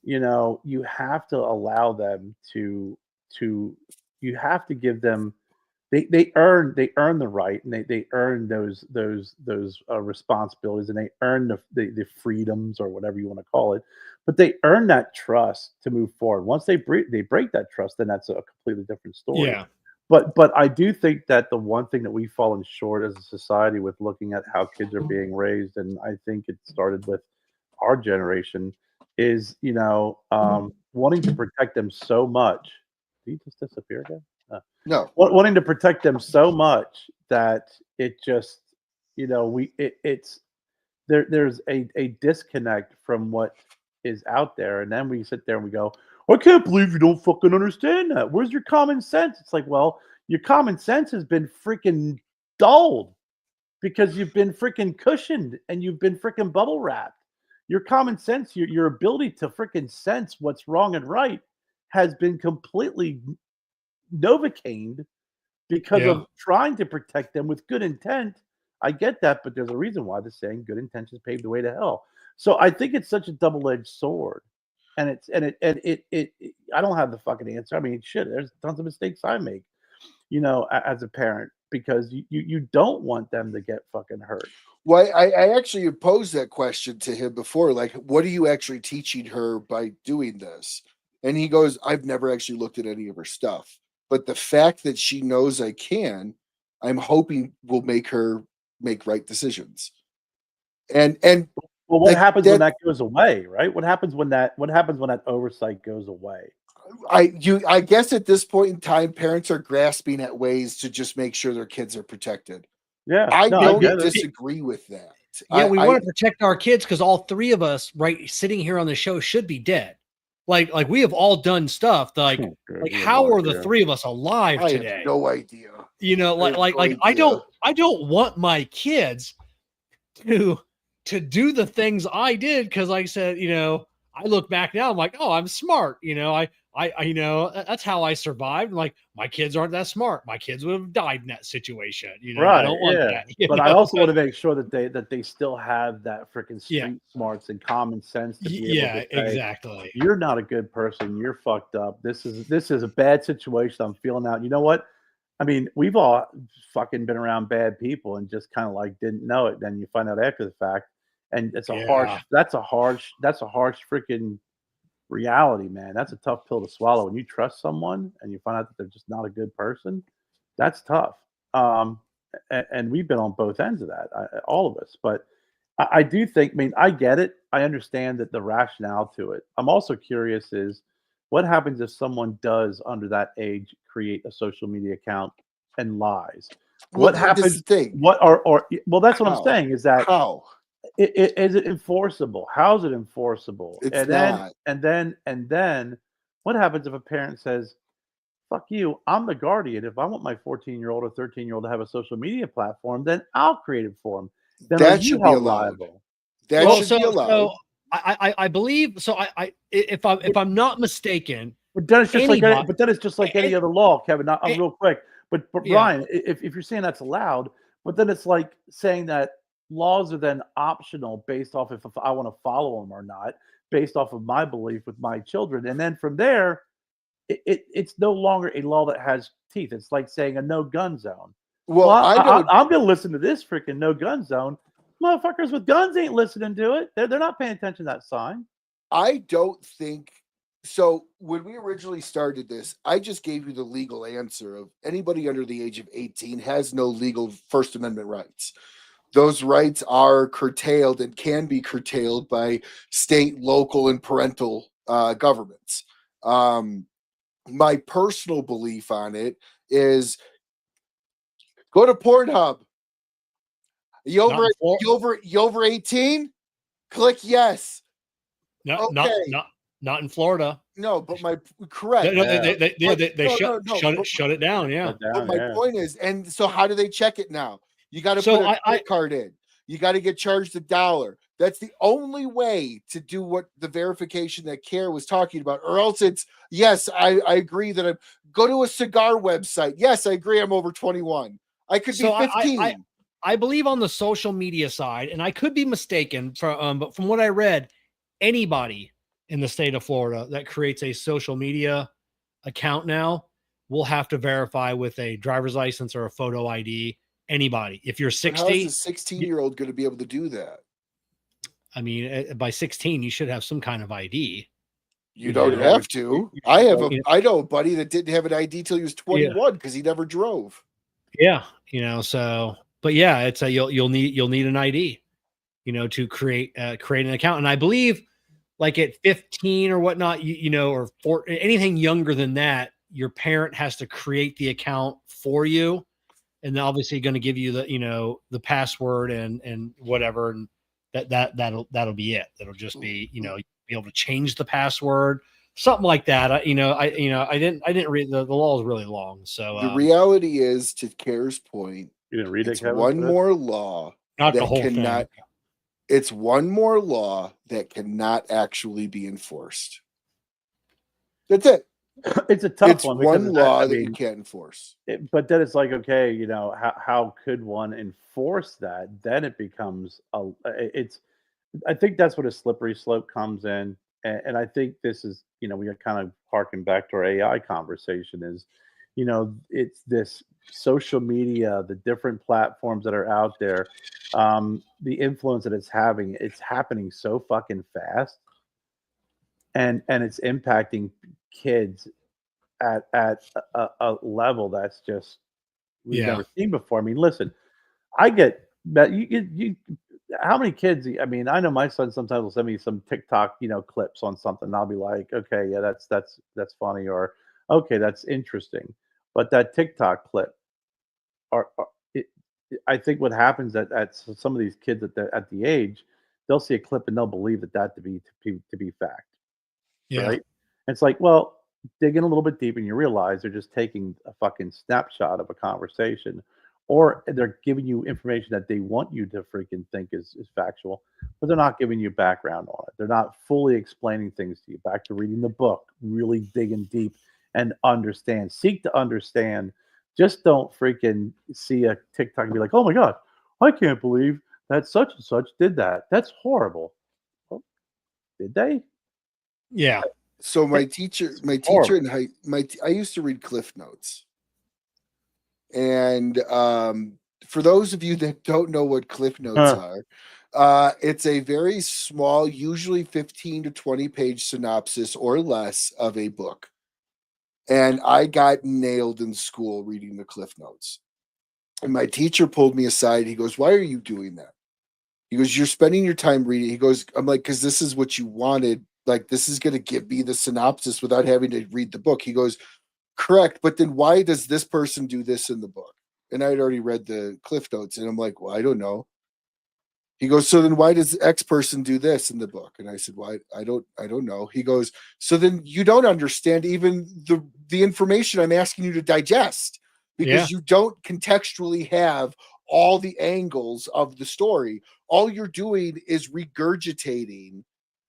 you have to allow them to you have to give them they earn the right, and they earn those responsibilities, and they earn the freedoms, or whatever you want to call it, but they earn that trust to move forward. Once they break that trust, then that's a completely different story. Yeah. But I do think that the one thing that we've fallen short as a society with looking at how kids are being raised, and I think it started with our generation, is wanting to protect them so much. Did he just disappear again? No. Wanting to protect them so much that it just it's there's a disconnect from what is out there, and then we sit there and we go, I can't believe you don't fucking understand that. Where's your common sense? It's like, well, your common sense has been freaking dulled because you've been freaking cushioned and you've been freaking bubble wrapped. Your common sense, your ability to freaking sense what's wrong and right has been completely novocained because of trying to protect them with good intent. I get that, but there's a reason why the saying "good intentions pave the way to hell." So I think it's such a double-edged sword, and it. I don't have the fucking answer. I mean, shit, there's tons of mistakes I make, as a parent, because you don't want them to get fucking hurt. Well, I actually posed that question to him before, like, what are you actually teaching her by doing this? And he goes, I've never actually looked at any of her stuff. But the fact that she knows I can, I'm hoping will make her make right decisions. And well, what happens when that goes away, right? What happens when that oversight goes away? I guess at this point in time, parents are grasping at ways to just make sure their kids are protected. Yeah, I don't disagree with that. Yeah, we want to protect our kids because all three of us, right, sitting here on the show should be dead. Like we have all done stuff. Like how are the three of us alive today? I have no idea. I don't want my kids to do the things I did because, like I said, I look back now, I'm like, oh, I'm smart. I that's how I survived. Like, my kids aren't that smart. My kids would have died in that situation. Right, I don't want that. But I also want to make sure that they still have that freaking street smarts and common sense to be able to say, exactly. You're not a good person. You're fucked up. This is a bad situation. I'm feeling out. You know what? I mean, we've all fucking been around bad people and just kind of like didn't know it. Then you find out after the fact, and it's that's a harsh freaking reality, man. That's a tough pill to swallow. When you trust someone and you find out that they're just not a good person, that's tough. And we've been on both ends of that, all of us. But I do think, I mean, I get it. I understand that the rationale to it. I'm also curious is what happens if someone does, under that age, create a social media account and lies? What happens? Well, that's what I'm saying is that how? Is it enforceable? How is it enforceable? It's not. And then what happens if a parent says, fuck you, I'm the guardian. If I want my 14-year-old or 13-year-old to have a social media platform, then I'll create it for them. Then that should be allowed. That should be allowed. So I believe so. If I'm not mistaken, but then it's just like any other law, Kevin. I'm real quick, but Brian, if you're saying that's allowed, but then it's like saying that laws are then optional based off if I want to follow them or not, based off of my belief with my children, and then from there, it's no longer a law that has teeth. It's like saying a no gun zone. Well, I'm going to listen to this freaking no gun zone. Motherfuckers with guns ain't listening to it. They're not paying attention to that sign. I don't think so. When we originally started this, I just gave you the legal answer of anybody under the age of 18 has no legal First Amendment rights. Those rights are curtailed and can be curtailed by state, local, and parental governments. My personal belief on it is go to Pornhub. You over 18? Click yes. No, okay. Not in Florida. No, but correct. No, they shut it down. Yeah. But my point is, and so how do they check it now? You got to put a credit card in. You got to get charged $1. That's the only way to do what the verification that Kerr was talking about, or else it's yes. I agree that go to a cigar website. Yes, I agree. I'm over 21. I could So be 15. I believe on the social media side, and I could be mistaken, but from what I read, anybody in the state of Florida that creates a social media account now will have to verify with a driver's license or a photo ID. Anybody, if you're But how is 60, a 16-year-old going to be able to do that? I mean, by 16, you should have some kind of ID. You don't have to. I know a buddy that didn't have an ID till he was 21 because he never drove. Yeah, so, but yeah, it's you'll need an ID, to create an account. And I believe like at 15 or whatnot, or anything younger than that, your parent has to create the account for you. And they're obviously going to give you the password and whatever. And that'll be it. That'll just be, be able to change the password, something like that. I didn't read the law is really long. So the reality is, to Kerr's point, you didn't read it's it, Kevin? one more law not the that whole cannot. thing. It's one more law that cannot actually be enforced. That's it. It's a tough It's one. one law that you can't enforce. But then it's like, okay, how could one enforce that? Then it becomes I think that's what a slippery slope comes in. And I think this is, we are kind of harking back to our AI conversation is, it's this social media, the different platforms that are out there, the influence that it's happening so fucking fast. And it's impacting kids at a level that's just we've never seen before. I mean, listen, I get that you how many kids? I mean, I know my son sometimes will send me some TikTok, clips on something. And I'll be like, okay, yeah, that's funny, or okay, that's interesting. But that TikTok clip, I think what happens at some of these kids at the age, they'll see a clip and they'll believe that to be fact. Yeah. Right? And it's like, well, dig in a little bit deeper and you realize they're just taking a fucking snapshot of a conversation, or they're giving you information that they want you to freaking think is factual, but they're not giving you background on it. They're not fully explaining things to you. Back to reading the book, really digging deep and seek to understand. Just don't freaking see a TikTok and be like, oh my God, I can't believe that such and such did that. That's horrible. Well, did they? Yeah. So my teacher in I used to read Cliff Notes. And for those of you that don't know what Cliff Notes are, it's a very small, usually 15 to 20 page synopsis or less of a book. And I got nailed in school reading the Cliff Notes. And my teacher pulled me aside. He goes, why are you doing that? He goes, you're spending your time reading. He goes, I'm like, because this is what you wanted. Like, this is going to give me the synopsis without having to read the book. He goes, correct. But then why does this person do this in the book? And I had already read the Cliff Notes. And I'm like, well, I don't know. He goes, so then why does X person do this in the book? And I said, why? I don't know. He goes, so then you don't understand even the information I'm asking you to digest, because you don't contextually have all the angles of the story. All you're doing is regurgitating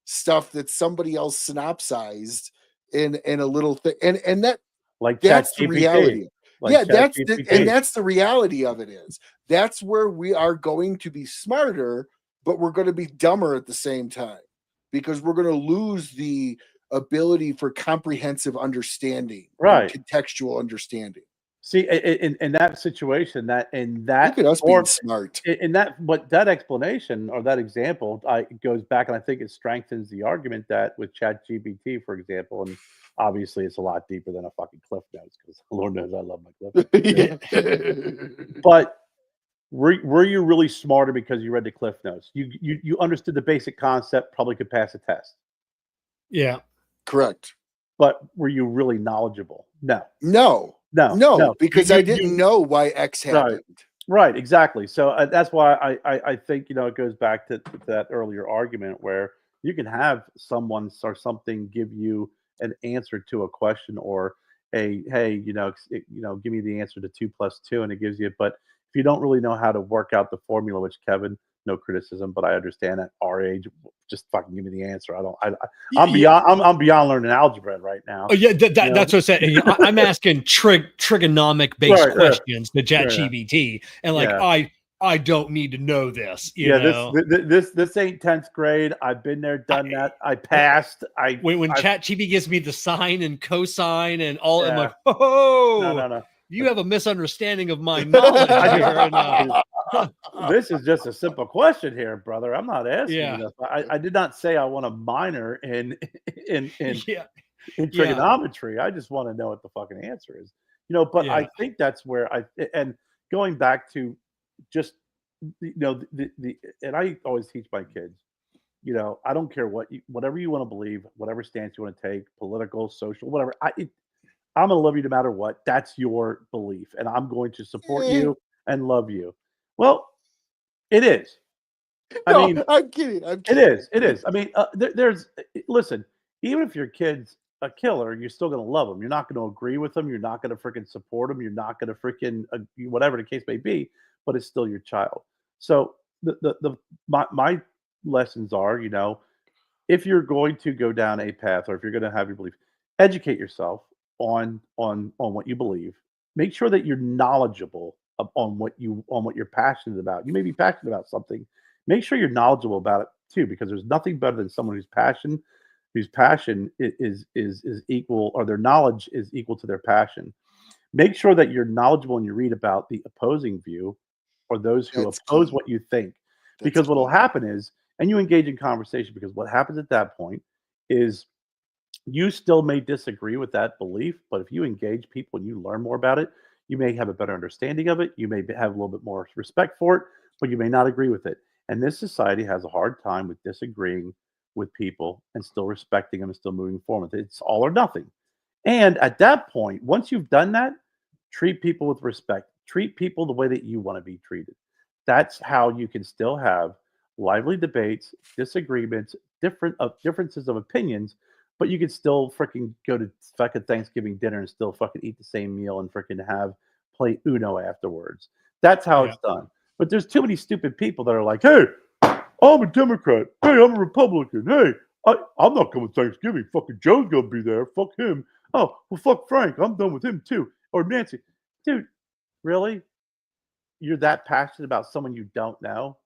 stuff that somebody else synopsized in a little thing. And that, like that's the reality. Like that's the reality of it is. That's where we are going to be smarter, but we're going to be dumber at the same time, because we're going to lose the ability for comprehensive understanding, right? Contextual understanding. See, in that situation, look at us being smart. But that explanation or that example, it goes back, and I think it strengthens the argument that with ChatGPT, for example, and obviously it's a lot deeper than a fucking Cliff Notes, because Lord knows I love my Cliff Notes. But were you really smarter because you read the Cliff Notes? You understood the basic concept, probably could pass a test. Yeah, correct. But were you really knowledgeable? No, because I didn't know why X happened. Right, exactly. So that's why I think, it goes back to that earlier argument where you can have someone or something give you an answer to a question, or hey, give me the answer to 2 + 2, and it gives you. But if you don't really know how to work out the formula, which Kevin, no criticism, but I understand at our age, just fucking give me the answer. Yeah, I'm beyond learning algebra right now. Oh yeah, You know? that's what I said. You know, I'm asking trigonomic based Right, questions to yeah. ChatGPT, and like Yeah. I don't need to know this. You Yeah, know, this ain't 10th grade. I've been there, done that. I passed. when ChatGPT gives me the sine and cosine and all, I'm Yeah. like, oh, No. you have a misunderstanding of my knowledge here. And, This is just a simple question here, brother. I'm not asking Yeah. you this. I did not say I want a minor in yeah, trigonometry. I just want to know what the fucking answer is. You know, but Yeah. I think that's where and going back to just and I always teach my kids, you know, I don't care whatever you want to believe, whatever stance you want to take, political, social, whatever. I'm going to love you no matter what. That's your belief, and I'm going to support you and love you. Well, it is. I'm kidding. It is. It is. I mean, listen. Even if your kid's a killer, you're still going to love him. You're not going to agree with him. You're not going to freaking support him. You're not going to freaking whatever the case may be. But it's still your child. So my lessons are, you know, if you're going to go down a path, or if you're going to have your belief, educate yourself on what you believe. Make sure that you're knowledgeable on what you're passionate about. You may be passionate about something. Make sure you're knowledgeable about it too, because there's nothing better than someone whose passion is equal, or their knowledge is equal to their passion. Make sure that you're knowledgeable and you read about the opposing view, or those who oppose what you think. Because what will happen is, and you engage in conversation, because what happens at that point is you still may disagree with that belief, but if you engage people and you learn more about it, you may have a better understanding of it. You may have a little bit more respect for it, but you may not agree with it. And this society has a hard time with disagreeing with people and still respecting them and still moving forward. It's all or nothing. And at that point, once you've done that, treat people with respect. Treat people the way that you want to be treated. That's how you can still have lively debates, disagreements, differences of opinions, but you can still freaking go to fucking Thanksgiving dinner and still fucking eat the same meal and freaking play Uno afterwards. That's how it's done. But there's too many stupid people that are like, hey, I'm a Democrat. Hey, I'm a Republican. Hey, I'm not coming Thanksgiving. Fucking Joe's gonna be there. Fuck him. Oh, well, fuck Frank. I'm done with him too. Or Nancy. Dude, really? You're that passionate about someone you don't know?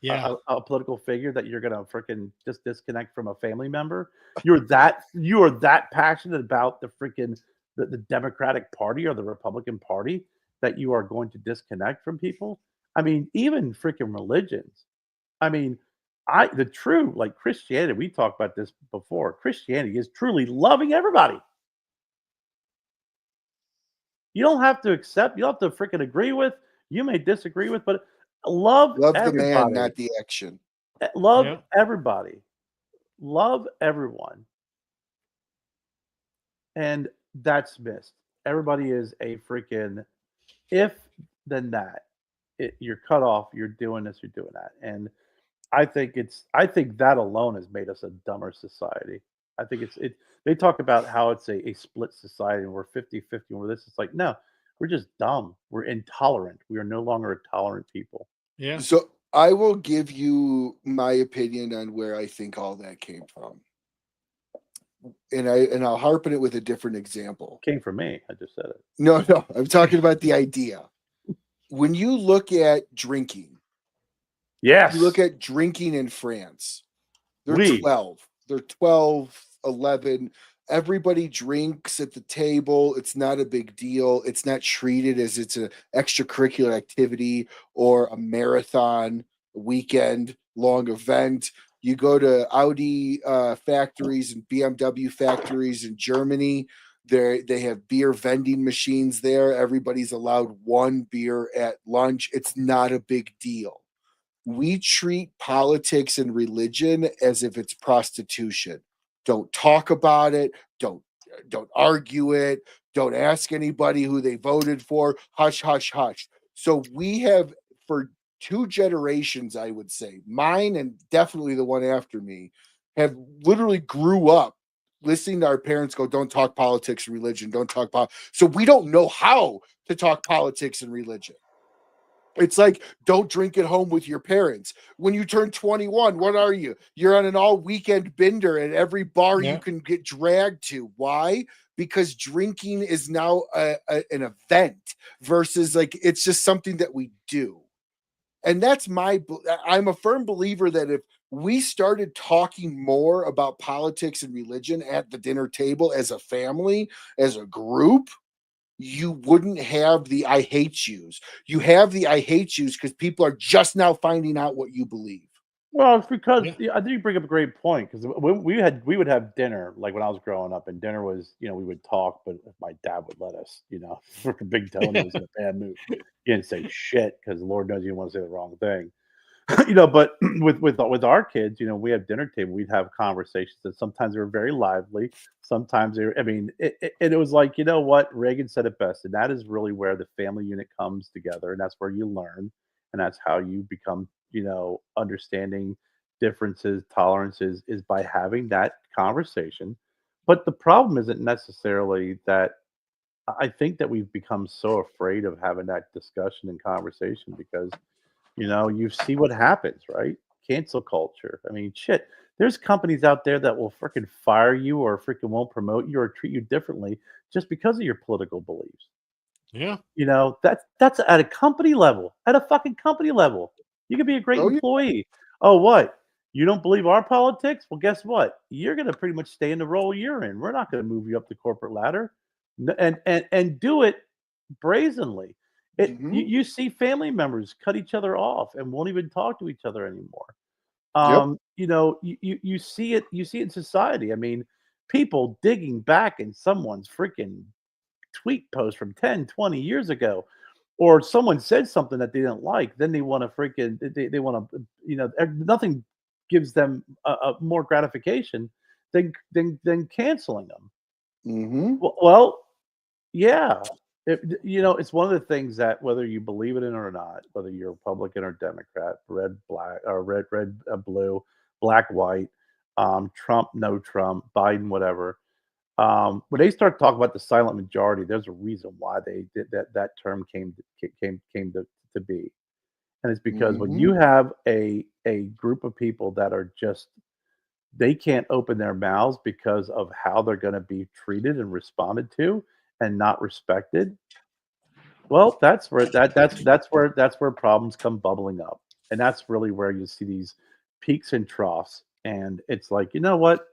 Yeah. A political figure that you're gonna freaking just disconnect from a family member? You are that passionate about the freaking the Democratic Party or the Republican Party that you are going to disconnect from people? I mean, even freaking religions. I mean, the true, like Christianity, we talked about this before. Christianity is truly loving everybody. You don't have to accept, you don't have to freaking agree with, you may disagree with, but love the man, not the action. Love everybody. Love everyone. And that's missed. Everybody is a freaking if then that. You're cut off, you're doing this, you're doing that. And I think that alone has made us a dumber society. I think they talk about how it's a split society and we're 50-50 over this. It's like, no, we're just dumb. We're intolerant. We are no longer a tolerant people. Yeah. So I will give you my opinion on where I think all that came from. And I'll harpen it with a different example. Came from me. I just said it. No, I'm talking about the idea. When you look at drinking, yes, you look at drinking in France, they're 12. They're 12, 11. Everybody drinks at the table. It's not a big deal. It's not treated as it's an extracurricular activity or a marathon, weekend long event. You go to Audi factories and BMW factories in Germany. They have beer vending machines there. Everybody's allowed one beer at lunch. It's not a big deal. We treat politics and religion as if it's prostitution. Don't talk about it. Don't argue it. Don't ask anybody who they voted for. Hush, hush, hush. So we have, for 2 generations, I would say, mine and definitely the one after me, have literally grew up listening to our parents go, don't talk politics and religion. Don't talk politics. So we don't know how to talk politics and religion. It's like, don't drink at home with your parents. When you turn 21, what are you? You're on an all weekend bender at every bar you can get dragged to. Why? Because drinking is now an event versus like, it's just something that we do. And I'm a firm believer that if we started talking more about politics and religion at the dinner table as a family, as a group, you wouldn't have the I hate yous. You have the I hate yous because people are just now finding out what you believe. Well, it's because I think you bring up a great point, because when we would have dinner, like when I was growing up, and dinner was, we would talk, but if my dad would let us, freaking Big Tony was in a bad mood. He didn't say shit because Lord knows you didn't want to say the wrong thing. But with our kids, we have dinner table, we'd have conversations that sometimes they were very lively, sometimes it was like, what Reagan said it best, and that is really where the family unit comes together, and that's where you learn, and that's how you become, understanding differences, tolerances, is by having that conversation. But the problem isn't necessarily that. I think that we've become so afraid of having that discussion and conversation because you see what happens, right? Cancel culture. I mean, shit. There's companies out there that will freaking fire you or freaking won't promote you or treat you differently just because of your political beliefs. Yeah. That's at a company level, at a fucking company level. You could be a great employee. Oh, what? You don't believe our politics? Well, guess what? You're going to pretty much stay in the role you're in. We're not going to move you up the corporate ladder, and do it brazenly. You see family members cut each other off and won't even talk to each other anymore. You see it in society. I mean, people digging back in someone's freaking tweet post from 10, 20 years ago, or someone said something that they didn't like, then they want to freaking they want to, nothing gives them a more gratification than canceling them. Well, yeah. It's one of the things that, whether you believe it in or not, whether you're Republican or Democrat, red, black, or red, blue, black, white, Trump, no Trump, Biden, whatever. When they start talking about the silent majority, there's a reason why they did that term came to be, and it's because when you have a group of people that are just, they can't open their mouths because of how they're going to be treated and responded to and not respected. Well, that's where problems come bubbling up, and that's really where you see these peaks and troughs. And it's like, you know what?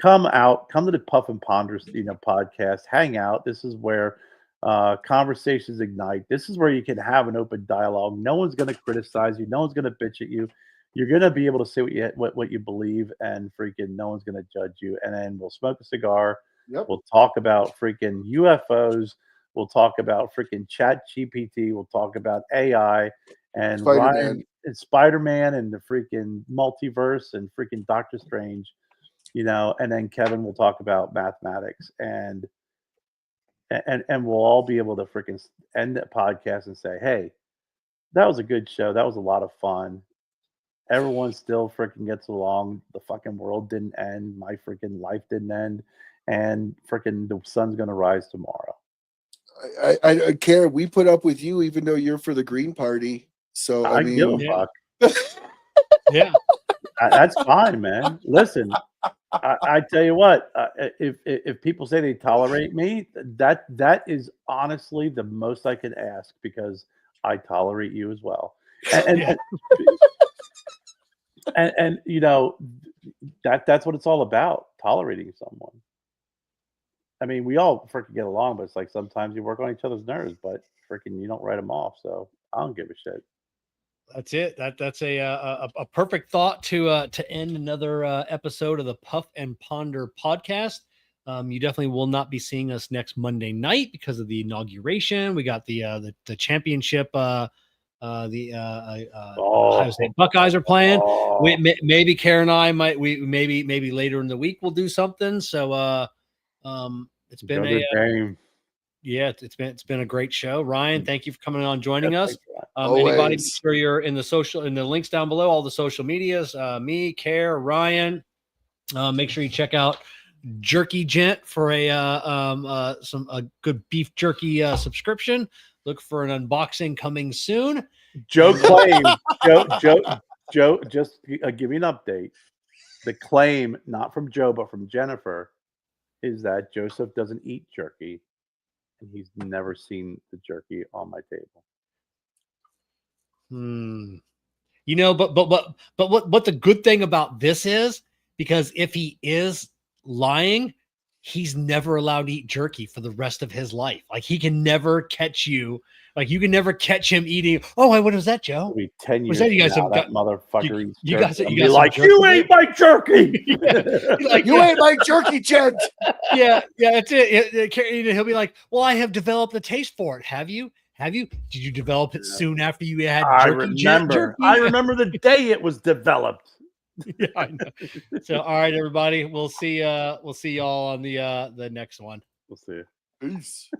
Come to the Puff and Ponder, podcast, hang out. This is where conversations ignite. This is where you can have an open dialogue. No one's going to criticize you. No one's going to bitch at you. You're going to be able to say what you believe, and freaking no one's going to judge you. And then we'll smoke a cigar. Yep. We'll talk about freaking UFOs. We'll talk about freaking Chat GPT. We'll talk about AI and Spider-Man and the freaking multiverse and freaking Doctor Strange. And then Kevin will talk about mathematics, and we'll all be able to freaking end the podcast and say, hey, that was a good show. That was a lot of fun. Everyone still freaking gets along. The fucking world didn't end. My freaking life didn't end. And freaking the sun's going to rise tomorrow. I care. We put up with you even though you're for the Green Party. So I mean, give a fuck. Yeah. That's fine, man. Listen, I tell you what, if people say they tolerate me, that is honestly the most I can ask, because I tolerate you as well. And that's what it's all about, tolerating someone. I mean, we all freaking get along, but it's like sometimes you work on each other's nerves, but freaking you don't write them off. So I don't give a shit. That's it. That's a perfect thought to end another episode of the Puff and Ponder podcast. You definitely will not be seeing us next Monday night because of the inauguration. We got the championship. The Ohio State Buckeyes are playing. Maybe Karen and I maybe later in the week we'll do something. So it's been game. Yeah, it's been a great show. Ryan, thank you for coming on, joining us. Anybody, make sure you're in the links down below, all the social medias. Me, Care, Ryan. Make sure you check out JerkyGent for a good beef jerky subscription. Look for an unboxing coming soon. Joe claims, Joe, just give me an update. The claim, not from Joe, but from Jennifer, is that Joseph doesn't eat jerky, and he's never seen the jerky on my table. You know, but what the good thing about this is, because if he is lying, he's never allowed to eat jerky for the rest of his life. Like, he can never catch you. Like, you can never catch him eating. Oh, what was that, Joe? It'll be 10 years. Was that you guys have that got, motherfucker eats you jerky. guys, You like, you ate my jerky. Like, You ain't my jerky gent. Yeah, that's it. He'll be like, well, I have developed a taste for it. Have you? Did you develop it soon after you had jerky? I remember the day it was developed. Yeah, I know. So, all right, everybody, we'll see y'all on the next one. We'll see. Peace.